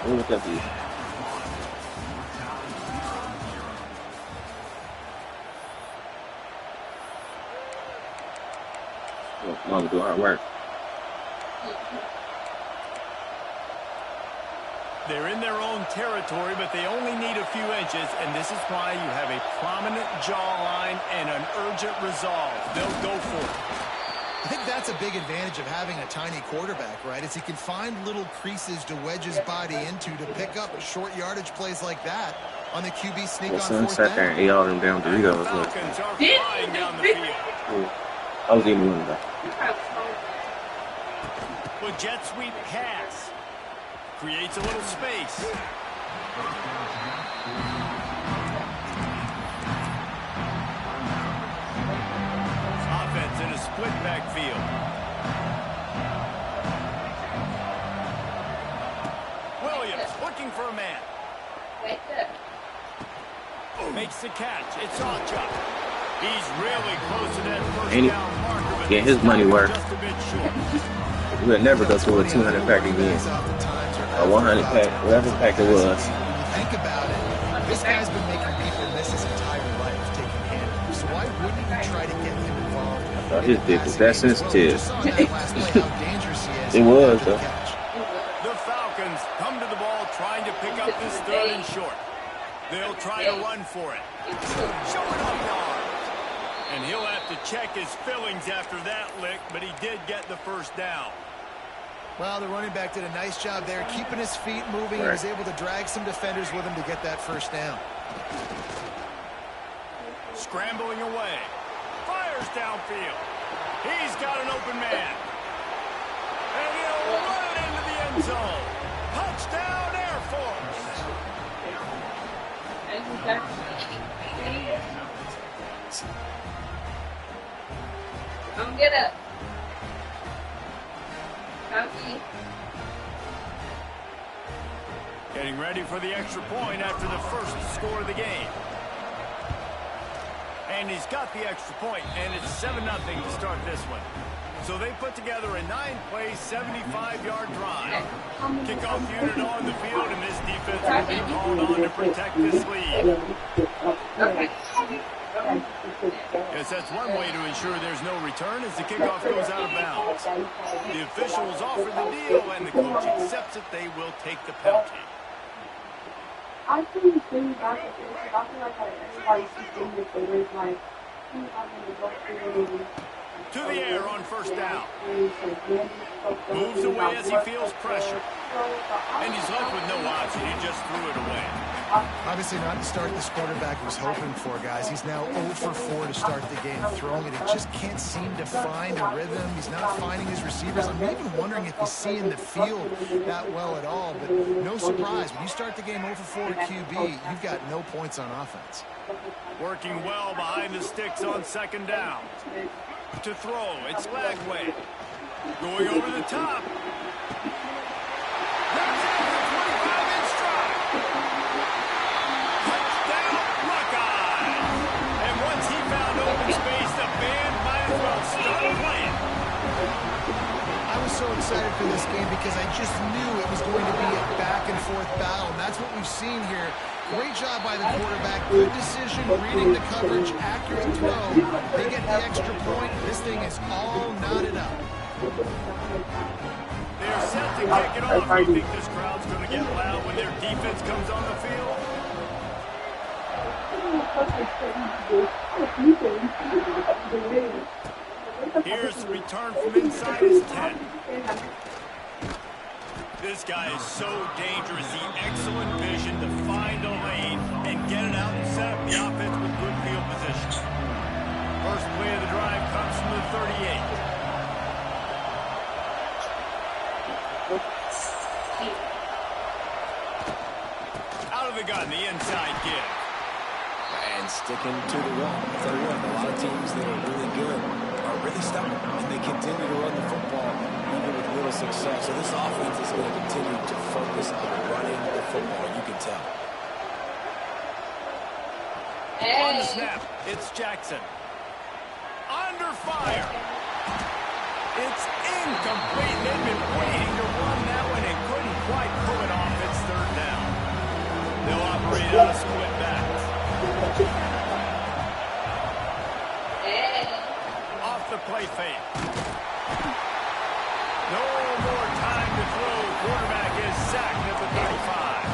[SPEAKER 1] Look at these. Mom do hard work.
[SPEAKER 5] They're in their own territory, but they only need a few inches, and this is why you have a prominent jawline and an urgent resolve. They'll go for it.
[SPEAKER 2] I think that's a big advantage of having a tiny quarterback, right? Is he can find little creases to wedge his body into to pick up short yardage plays like that on the QB sneak on 4th
[SPEAKER 1] Sat there and ate all them damn Doritos.
[SPEAKER 5] Falcons are flying down the field.
[SPEAKER 1] I was eating one of them.
[SPEAKER 5] With jet sweep pass. Creates a little space. Offense in a split backfield. Williams looking for a man. Makes the catch. It's Ocha. He's really close to that 1st down marker, but
[SPEAKER 1] get his money worth.
[SPEAKER 5] just a bit short.
[SPEAKER 1] We'll never go to a 200 pack again. A 100 pack, whatever pack it was.
[SPEAKER 2] Think about it. This guy's been making people miss his entire life taking handoffs. So why wouldn't you try to get him involved?
[SPEAKER 1] I thought his dick was that sensitive.
[SPEAKER 2] It
[SPEAKER 1] was, though.
[SPEAKER 5] The Falcons come to the ball trying to pick up this 3rd and short. They'll try to run for it. Showing off the arms. And he'll have to check his fillings after that lick, but he did get the 1st down.
[SPEAKER 2] Well, the running back did a nice job there, keeping his feet moving. He was able to drag some defenders with him to get that 1st down.
[SPEAKER 5] Scrambling away. Fires downfield. He's got an open man. And he'll run it into the end zone. Touchdown, Air Force.
[SPEAKER 4] Come get up. Copy.
[SPEAKER 5] Getting ready for the extra point after the 1st score of the game. And he's got the extra point, and it's 7-0 to start this one. So they put together a 9-play, 75-yard drive. Kickoff unit on the field, and this defense will be called on to protect this lead. Yes, that's one way to ensure there's no return as the kickoff goes out of bounds. The officials offer the deal, and the coach accepts it. They will take the penalty.
[SPEAKER 6] I couldn't think back at this. I feel like everybody's thinking that they were like,
[SPEAKER 5] To the air on 1st down. Moves away as he feels pressure. And he's left with no option. He just threw it away.
[SPEAKER 2] Obviously not the start this quarterback was hoping for, guys. He's now 0 for 4 to start the game throwing it. He just can't seem to find a rhythm. He's not finding his receivers. I'm even wondering if he's seeing the field that well at all. But no surprise. When you start the game 0 for 4 at QB, you've got no points on offense.
[SPEAKER 5] Working well behind the sticks on 2nd down. To throw, it's Lagway. Going over the top. That's it, 25
[SPEAKER 2] excited for this game because I just knew it was going to be a back-and-forth battle, and that's what we've seen here. Great job by the quarterback. Good decision, reading the coverage, accurate throw. They get the extra point. This thing is all knotted up.
[SPEAKER 5] They're set to kick it off. You think this crowd's going to get loud when their defense comes on the field? Here's the return from inside his 10. This guy is so dangerous. The excellent vision to find a lane and get it out and set up the offense with good field position. First play of the drive comes from the 38. Out of the gun, the inside give.
[SPEAKER 3] And sticking to the run. I'll tell you what, a lot of teams that are really good are really stubborn, and they continue to run the football even with little success. So this offense is going to continue to focus on running the football. You can tell.
[SPEAKER 5] On the snap, it's Jackson. Under fire. It's incomplete. They've been waiting to run that one and couldn't quite pull it off. It's third down. They'll operate out a split back. Off the play fake. No more time to throw. Quarterback is sacked at the 35.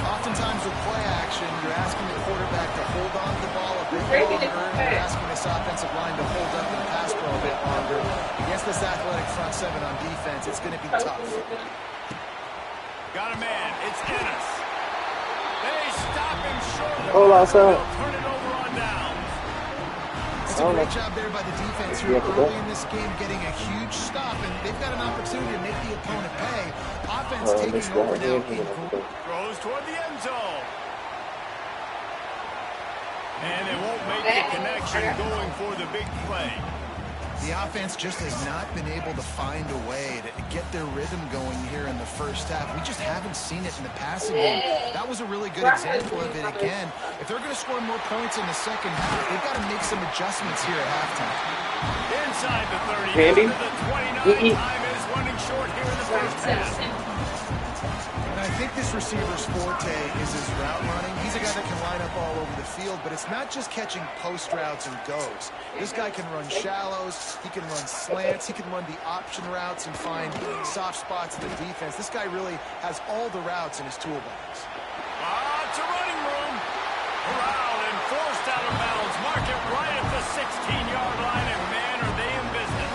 [SPEAKER 2] Oftentimes with play action, you're asking the quarterback to hold on to the ball a bit longer. You're asking this offensive line to hold up and pass pro a bit longer. Against this athletic front seven on defense, it's going to be tough.
[SPEAKER 5] Got a man. It's Ennis. They stop him short.
[SPEAKER 7] Hola, sir.
[SPEAKER 5] They'll turn it over on downs.
[SPEAKER 2] It's a great job there by the defense here early in this game, getting a huge stop, and they've got an opportunity to make the opponent pay. Offense taking over now.
[SPEAKER 5] Throws toward the end zone. And they won't make the connection going for the big play.
[SPEAKER 2] The offense just has not been able to find a way to get their rhythm going here in the first half. We just haven't seen it in the passing game. That was a really good example of it again. If they're going to score more points in the second half, they've got to make some adjustments here at halftime.
[SPEAKER 5] Inside the 30,
[SPEAKER 7] Andy?
[SPEAKER 5] the 29, time is running short here in the first half.
[SPEAKER 2] And I think this receiver's forte is his route running. He's a guy that can line up all over the field, but it's not just catching post routes and goes. This guy can run shallows, he can run slants, he can run the option routes and find soft spots in the defense. This guy really has all the routes in his toolbox.
[SPEAKER 5] It's a running room. Corralled and forced out of bounds. Mark it right at the 16-yard line, and man, are they in business.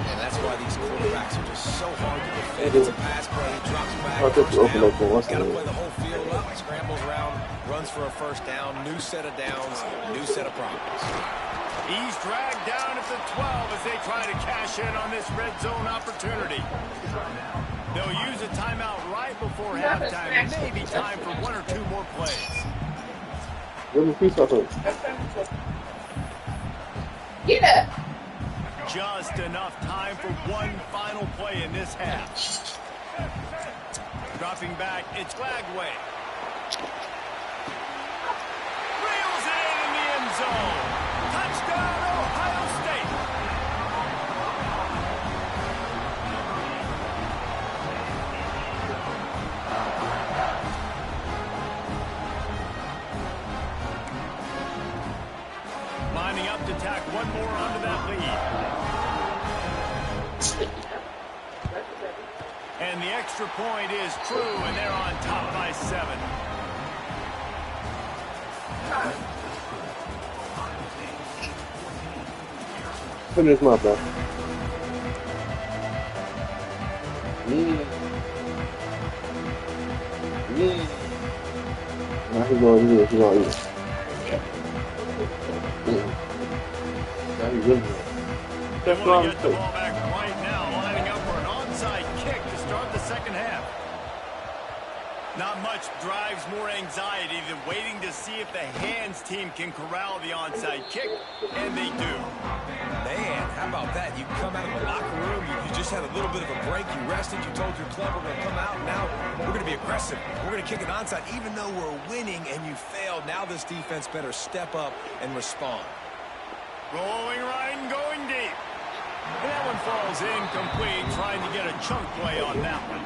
[SPEAKER 3] And that's why these quarterbacks are just so hard to defend. It's a pass play, he drops back, first down. Got to play the whole field up, scrambles around, runs for a first down, new set of downs, new set of problems.
[SPEAKER 5] He's dragged down at the 12 as they try to cash in on this red zone opportunity. They'll use a timeout right before halftime. Maybe time for one or two more plays.
[SPEAKER 4] Yeah.
[SPEAKER 5] Just enough time for one final play in this half. Dropping back, it's Glagway. Reels it in the end zone. Touchdown, Ohio State. Lining up to tack one more onto that lead. And the extra point is true, and they're on top by 7.
[SPEAKER 7] Finish my bro. Now he's going to eat. He's going to eat. Now he's really good.
[SPEAKER 5] They want to get the ball back right now, lining up for an onside kick to start the second half. Not much drives more anxiety than waiting to see if the hands team can corral the onside kick, and they do.
[SPEAKER 3] Man, how about that? You come out of the locker room, you just had a little bit of a break, you rested, you told your club we're going to come out, now we're going to be aggressive. We're going to kick an onside, even though we're winning and you failed. Now this defense better step up and respond.
[SPEAKER 5] Rolling right and going deep. And that one falls incomplete, trying to get a chunk play on that one.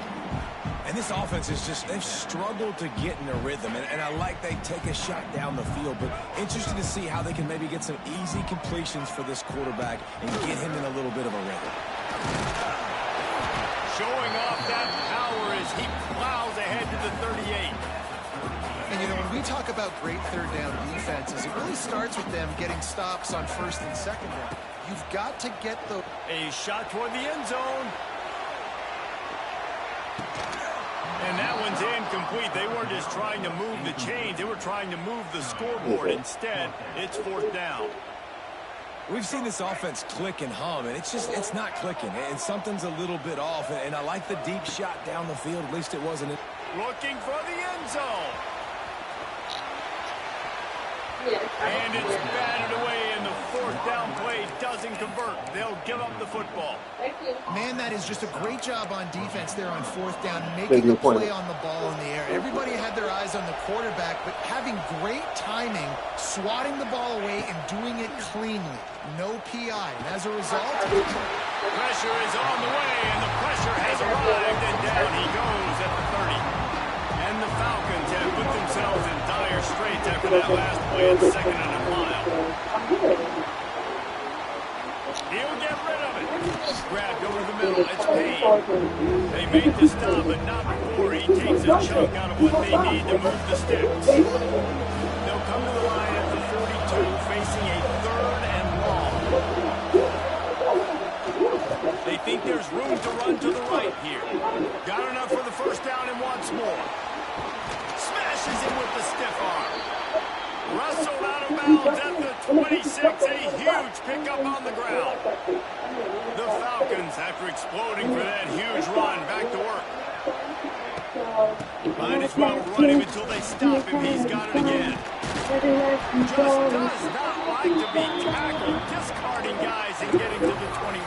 [SPEAKER 3] And this offense is just, they've struggled to get in a rhythm. And I like they take a shot down the field, but interested to see how they can maybe get some easy completions for this quarterback and get him in a little bit of a rhythm.
[SPEAKER 5] Showing off that power as he plows ahead to the 38.
[SPEAKER 2] And, you know, when we talk about great third down defenses, it really starts with them getting stops on first and second down. You've got to get the...
[SPEAKER 5] A shot toward the end zone. And that one's incomplete. They weren't just trying to move the chains. They were trying to move the scoreboard. Instead, it's fourth down.
[SPEAKER 3] We've seen this offense click and hum, and it's not clicking. And something's a little bit off. And I like the deep shot down the field. At least it wasn't.
[SPEAKER 5] Looking for the end zone. And it's batted away, and the fourth down play doesn't convert. They'll give up the football.
[SPEAKER 2] Man, that is just a great job on defense there on fourth down, making a play on the ball in the air. Everybody had their eyes on the quarterback, but having great timing, swatting the ball away, and doing it cleanly. No PI. And as a result...
[SPEAKER 5] Pressure is on the way, and the pressure has arrived, and down he goes at the 30. And the Falcons have put themselves in dire straits after that last play at second and a mile. He'll get rid of it. Grabbed over the middle. It's Payne. They make the stop, but not before he takes a chunk out of what they need to move the sticks. They'll come to the line at the 42, facing a third and long. They think there's room to run to the right here. Got enough for the first down and wants more. Smashes him with the stiff arm. Wrestled out of bounds at the 26. A huge pickup on the ground. The Falcons, after exploding for that huge run, back to work. Might as well run him until they stop him. He's got it again. Just does not like to be tackled. Discarding guys and getting to the 21.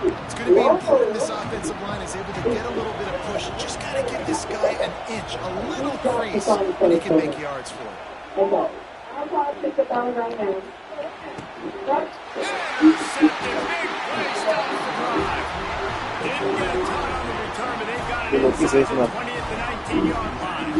[SPEAKER 2] It's going to be important this offensive line is able to get a little bit of push. Just got to give this guy an inch, a little crease, and he can make yards for it.
[SPEAKER 6] Take the ball right now.
[SPEAKER 5] Intercepted. Big play stop the drive. Didn't get a ton on the return, but they got it inside the 20 at the 19-yard line.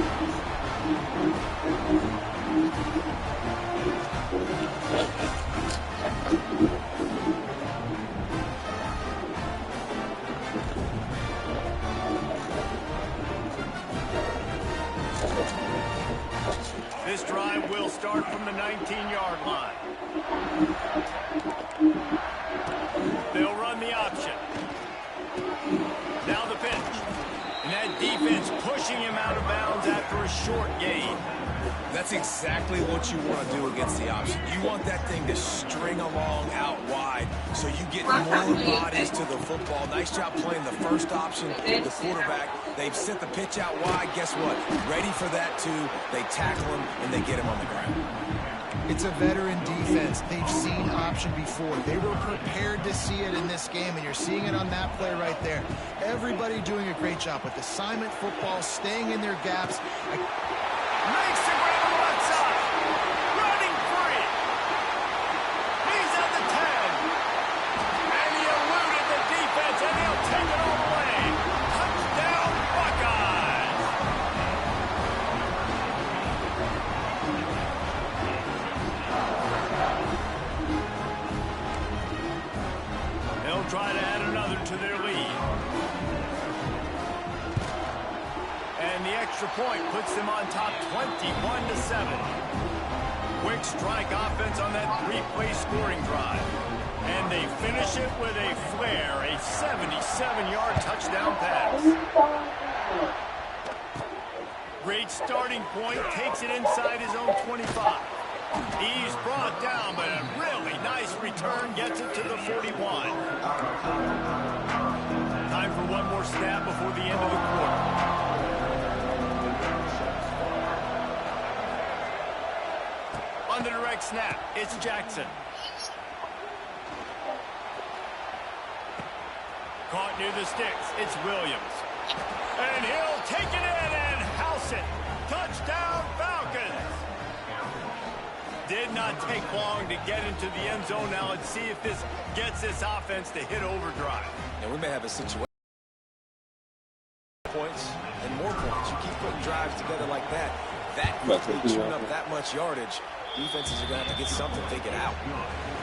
[SPEAKER 5] This drive will start from the 19-yard line. They'll run the option. Now the pitch. And that defense pushing him out of bounds after a short gain.
[SPEAKER 3] That's exactly what you want to do against the option. You want that thing to string along out wide so you get more bodies to the football. Nice job playing the first option, the quarterback. They've sent the pitch out wide. Guess what? Ready for that too. They tackle him and they get him on the ground.
[SPEAKER 2] It's a veteran defense. They've seen option before. They were prepared to see it in this game, and you're seeing it on that play right there. Everybody doing a great job with assignment football, staying in their gaps.
[SPEAKER 5] Makes the grab on the left side. Running free. He's at the 10. And he eluded the defense, and he'll take it all the way. Touchdown, Buckeyes. They'll try to add another to their lead. And the extra point puts them on top 21-7. Quick strike offense on that three-play scoring drive. And they finish it with a flair, a 77-yard touchdown pass. Great starting point, takes it inside his own 25. He's brought down, but a really nice return gets it to the 41. Time for one more snap before the end of the quarter. On the direct snap, it's Jackson. Caught near the sticks, it's Williams. And he'll take it in and house it. Touchdown, Falcons. Did not not take long to get into the end zone. Now let's see if this gets this offense to hit overdrive.
[SPEAKER 3] And we may have a situation. Points and more points. You keep putting drives together like that. That quickly chewing up that much yardage. Defenses are going to have to get something figured out.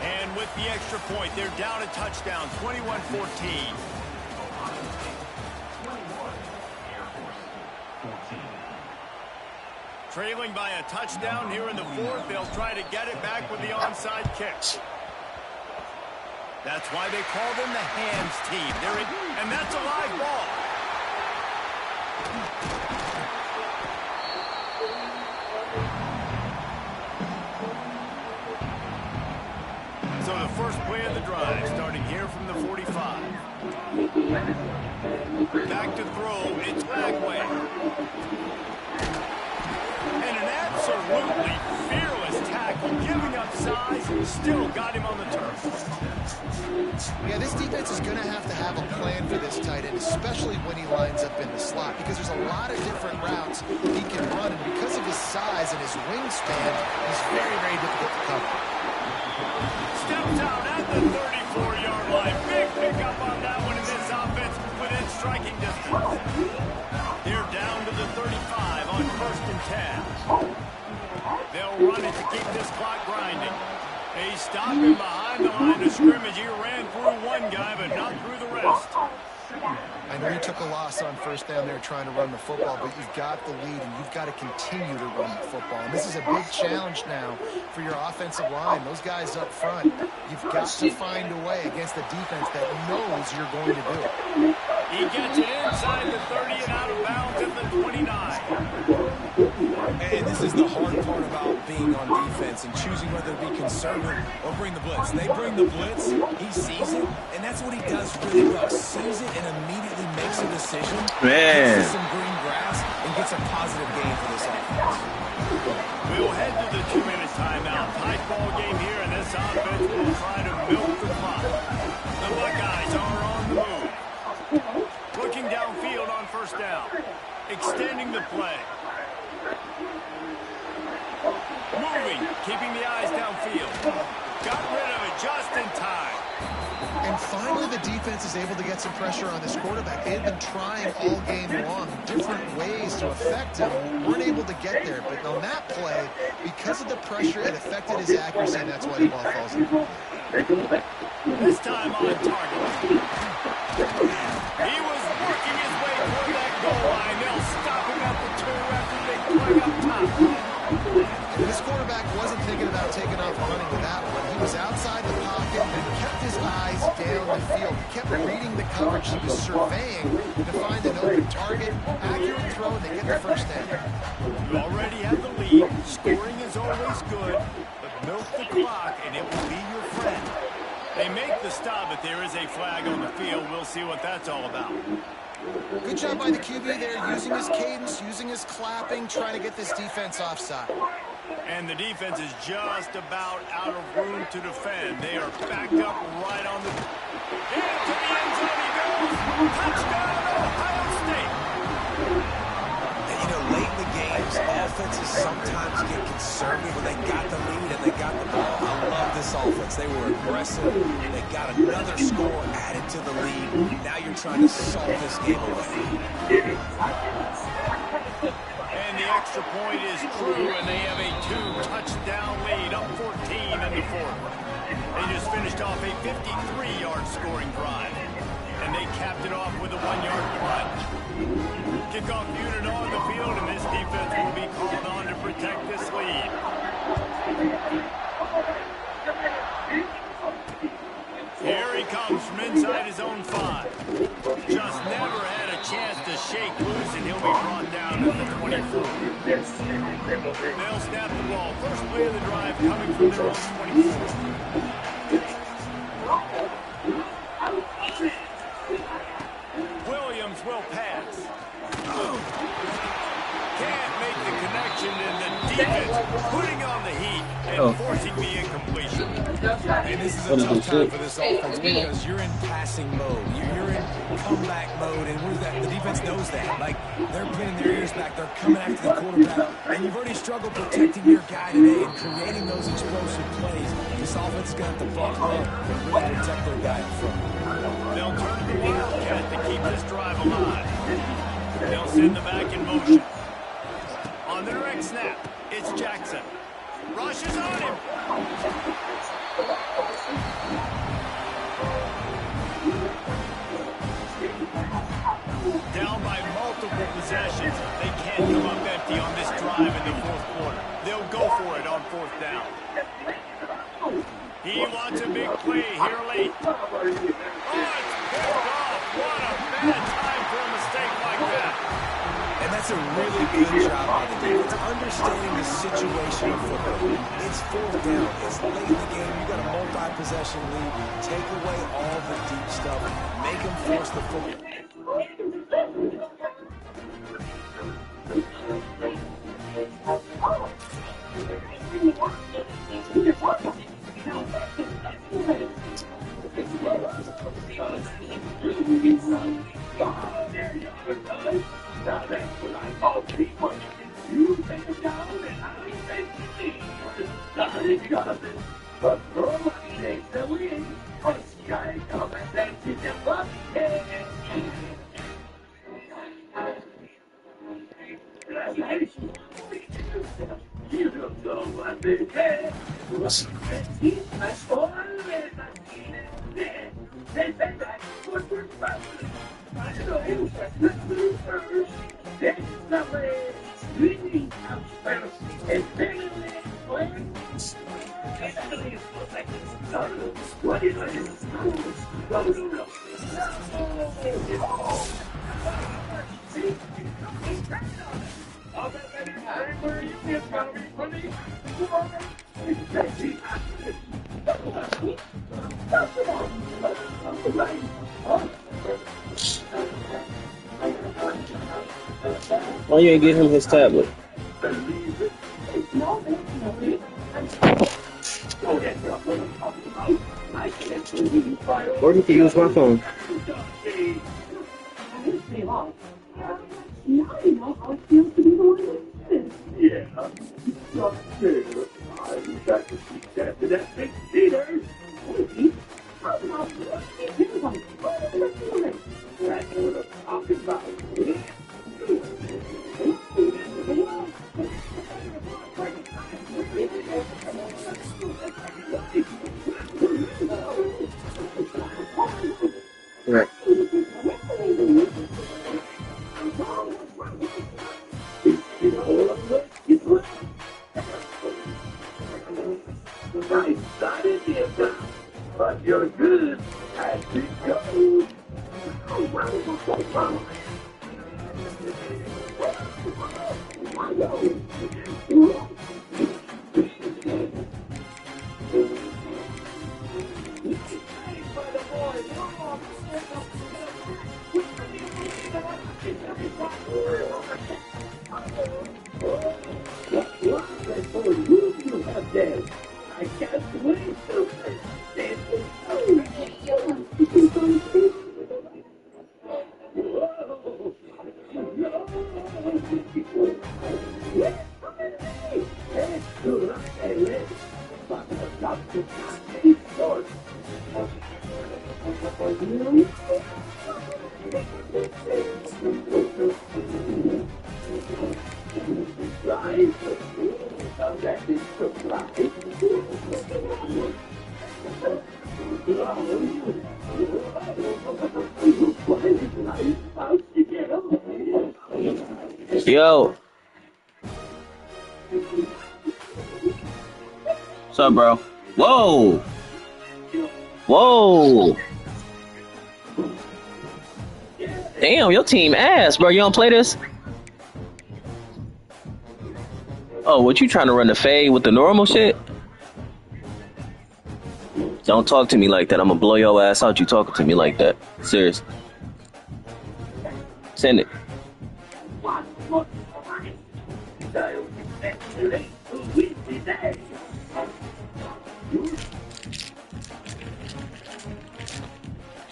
[SPEAKER 5] And with the extra point, they're down a touchdown, 21-14. Trailing by a touchdown here in the fourth. They'll try to get it back with the onside kick. That's why they call them the hands team. And that's a live ball. So the first play of the drive, starting here from the 45. Back to throw, it's Bagway. And an absolutely fearless tackle, giving up size, still got him on the turf.
[SPEAKER 2] Yeah, this defense is going to have a plan for this tight end, especially when he lines up in the slot, because there's a lot of different routes he can run, and because of his size and his wingspan, he's very, very difficult to cover.
[SPEAKER 5] Steps out at the 34-yard line. Big pickup on that one in this offense within striking distance. They're down to the 35 on 1st and 10. They'll run it to keep this clock grinding. They stop him behind the line of scrimmage. He ran through one guy, but not through the rest.
[SPEAKER 2] I know you took a loss on first down there trying to run the football, but you've got the lead, and you've got to continue to run the football. And this is a big challenge now for your offensive line. Those guys up front, you've got to find a way against a defense that knows you're going to do it.
[SPEAKER 5] He gets it inside the 30 and out of bounds at the 29.
[SPEAKER 3] And this is the hard part about being on defense and choosing whether to be conservative or bring the blitz. They bring the blitz, he sees it, and that's what he does really well. Sees it and immediately makes a decision.
[SPEAKER 8] Man.
[SPEAKER 3] Gets some green grass and gets a positive gain for this offense.
[SPEAKER 5] We'll head to the 2-minute timeout. Tight ball game here, and this offense will try to milk the clock. The Buckeyes are on the move. Looking downfield on first down. Extending the play. Moving, keeping the eyes downfield. Got rid of it just in time.
[SPEAKER 2] And finally, the defense is able to get some pressure on this quarterback. They had been trying all game long, different ways to affect him. Weren't able to get there. But on that play, because of the pressure, it affected his accuracy, and that's why the ball falls in.
[SPEAKER 5] This time on target. He was working his way toward that goal line. They'll stop him at the 2 after they play up top.
[SPEAKER 2] This quarterback wasn't thinking about taking off and running with that one. He was outside the pocket and kept his eyes down the field. He kept reading the coverage. He was surveying to find an open target. Accurate throw, and they get the first down.
[SPEAKER 5] You already have the lead. Scoring is always good, but milk the clock, and it will be your friend. They make the stop, but there is a flag on the field. We'll see what that's all about.
[SPEAKER 2] Good job by the QB there, using his cadence, using his clapping, trying to get this defense offside.
[SPEAKER 5] And the defense is just about out of room to defend. They are backed up right on the... Into the end zone he goes! Touchdown, Ohio State!
[SPEAKER 3] And, you know, late in the games, offenses sometimes get conservative when they got the lead and they got the ball. I love this offense. They were aggressive. They got another score added to the lead. Now you're trying to solve this game away.
[SPEAKER 5] And the extra point is true, and they have a 2-touchdown lead, up 14 in the fourth. They just finished off a 53-yard scoring drive, and they capped it off with a 1-yard plunge. Kickoff unit on the field, and this defense will be called on to protect this lead. Here he comes from inside his own 5. Just never had a chance to shake loose, and he'll be brought down at the 24. They'll snap the ball. First play of the drive coming from their own 24. Williams will pass. Can't make the connection, and the defense putting on the heat and forcing the incompletion.
[SPEAKER 3] And this is a tough time for this offense because you're in passing mode. You're in comeback mode, and what is that? The defense knows that. Like, they're pinning their ears back. They're coming after the quarterback, and you've already struggled protecting your guy today and creating those explosive plays. This offense is going to have to buckle up and really protect their guy in front.
[SPEAKER 5] They'll turn to the Wildcat to keep this drive alive. They'll send the back in motion. On the direct snap, it's Jackson. Rushes on him. Down by multiple possessions. They can't come up empty on this drive in the fourth quarter. They'll go for it on fourth down. He wants a big play here late. Oh, it's picked off. What a bad time for a mistake like that.
[SPEAKER 3] And that's a really good job by the defense, understanding the situation of football. It's fourth down. It's late in the game. You got a multi-possession lead. Take away all the deep stuff. Make them force the football.
[SPEAKER 1] Why you ain't give him his tablet? Or he can use my phone. Right.
[SPEAKER 8] But you're good as it goes. I can't wait to
[SPEAKER 1] Yo. What's up, bro? Whoa. Whoa. Damn, your team ass, bro. You don't play this? Oh, what you trying to run the fade with the normal shit? Don't talk to me like that. I'm gonna blow your ass out. You talking to me like that? Serious. Send it.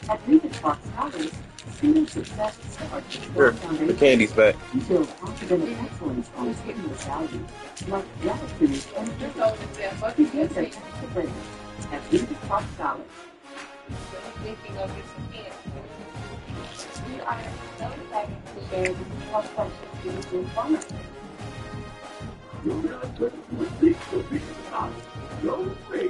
[SPEAKER 8] At Regent Park Scholars, student success starts with
[SPEAKER 1] Sure.
[SPEAKER 8] strong
[SPEAKER 1] The
[SPEAKER 8] foundation.
[SPEAKER 1] candy's back.
[SPEAKER 8] We build academic excellence on timeless values like gratitude and
[SPEAKER 4] Just
[SPEAKER 8] giving.
[SPEAKER 4] over there, but
[SPEAKER 8] We
[SPEAKER 4] he's
[SPEAKER 8] get
[SPEAKER 4] just
[SPEAKER 8] the integrated at Regent Park Scholars.
[SPEAKER 4] thinking of this again.
[SPEAKER 6] We are so excited to share this podcast with you farmers.
[SPEAKER 8] You're not going to think of it. Your way.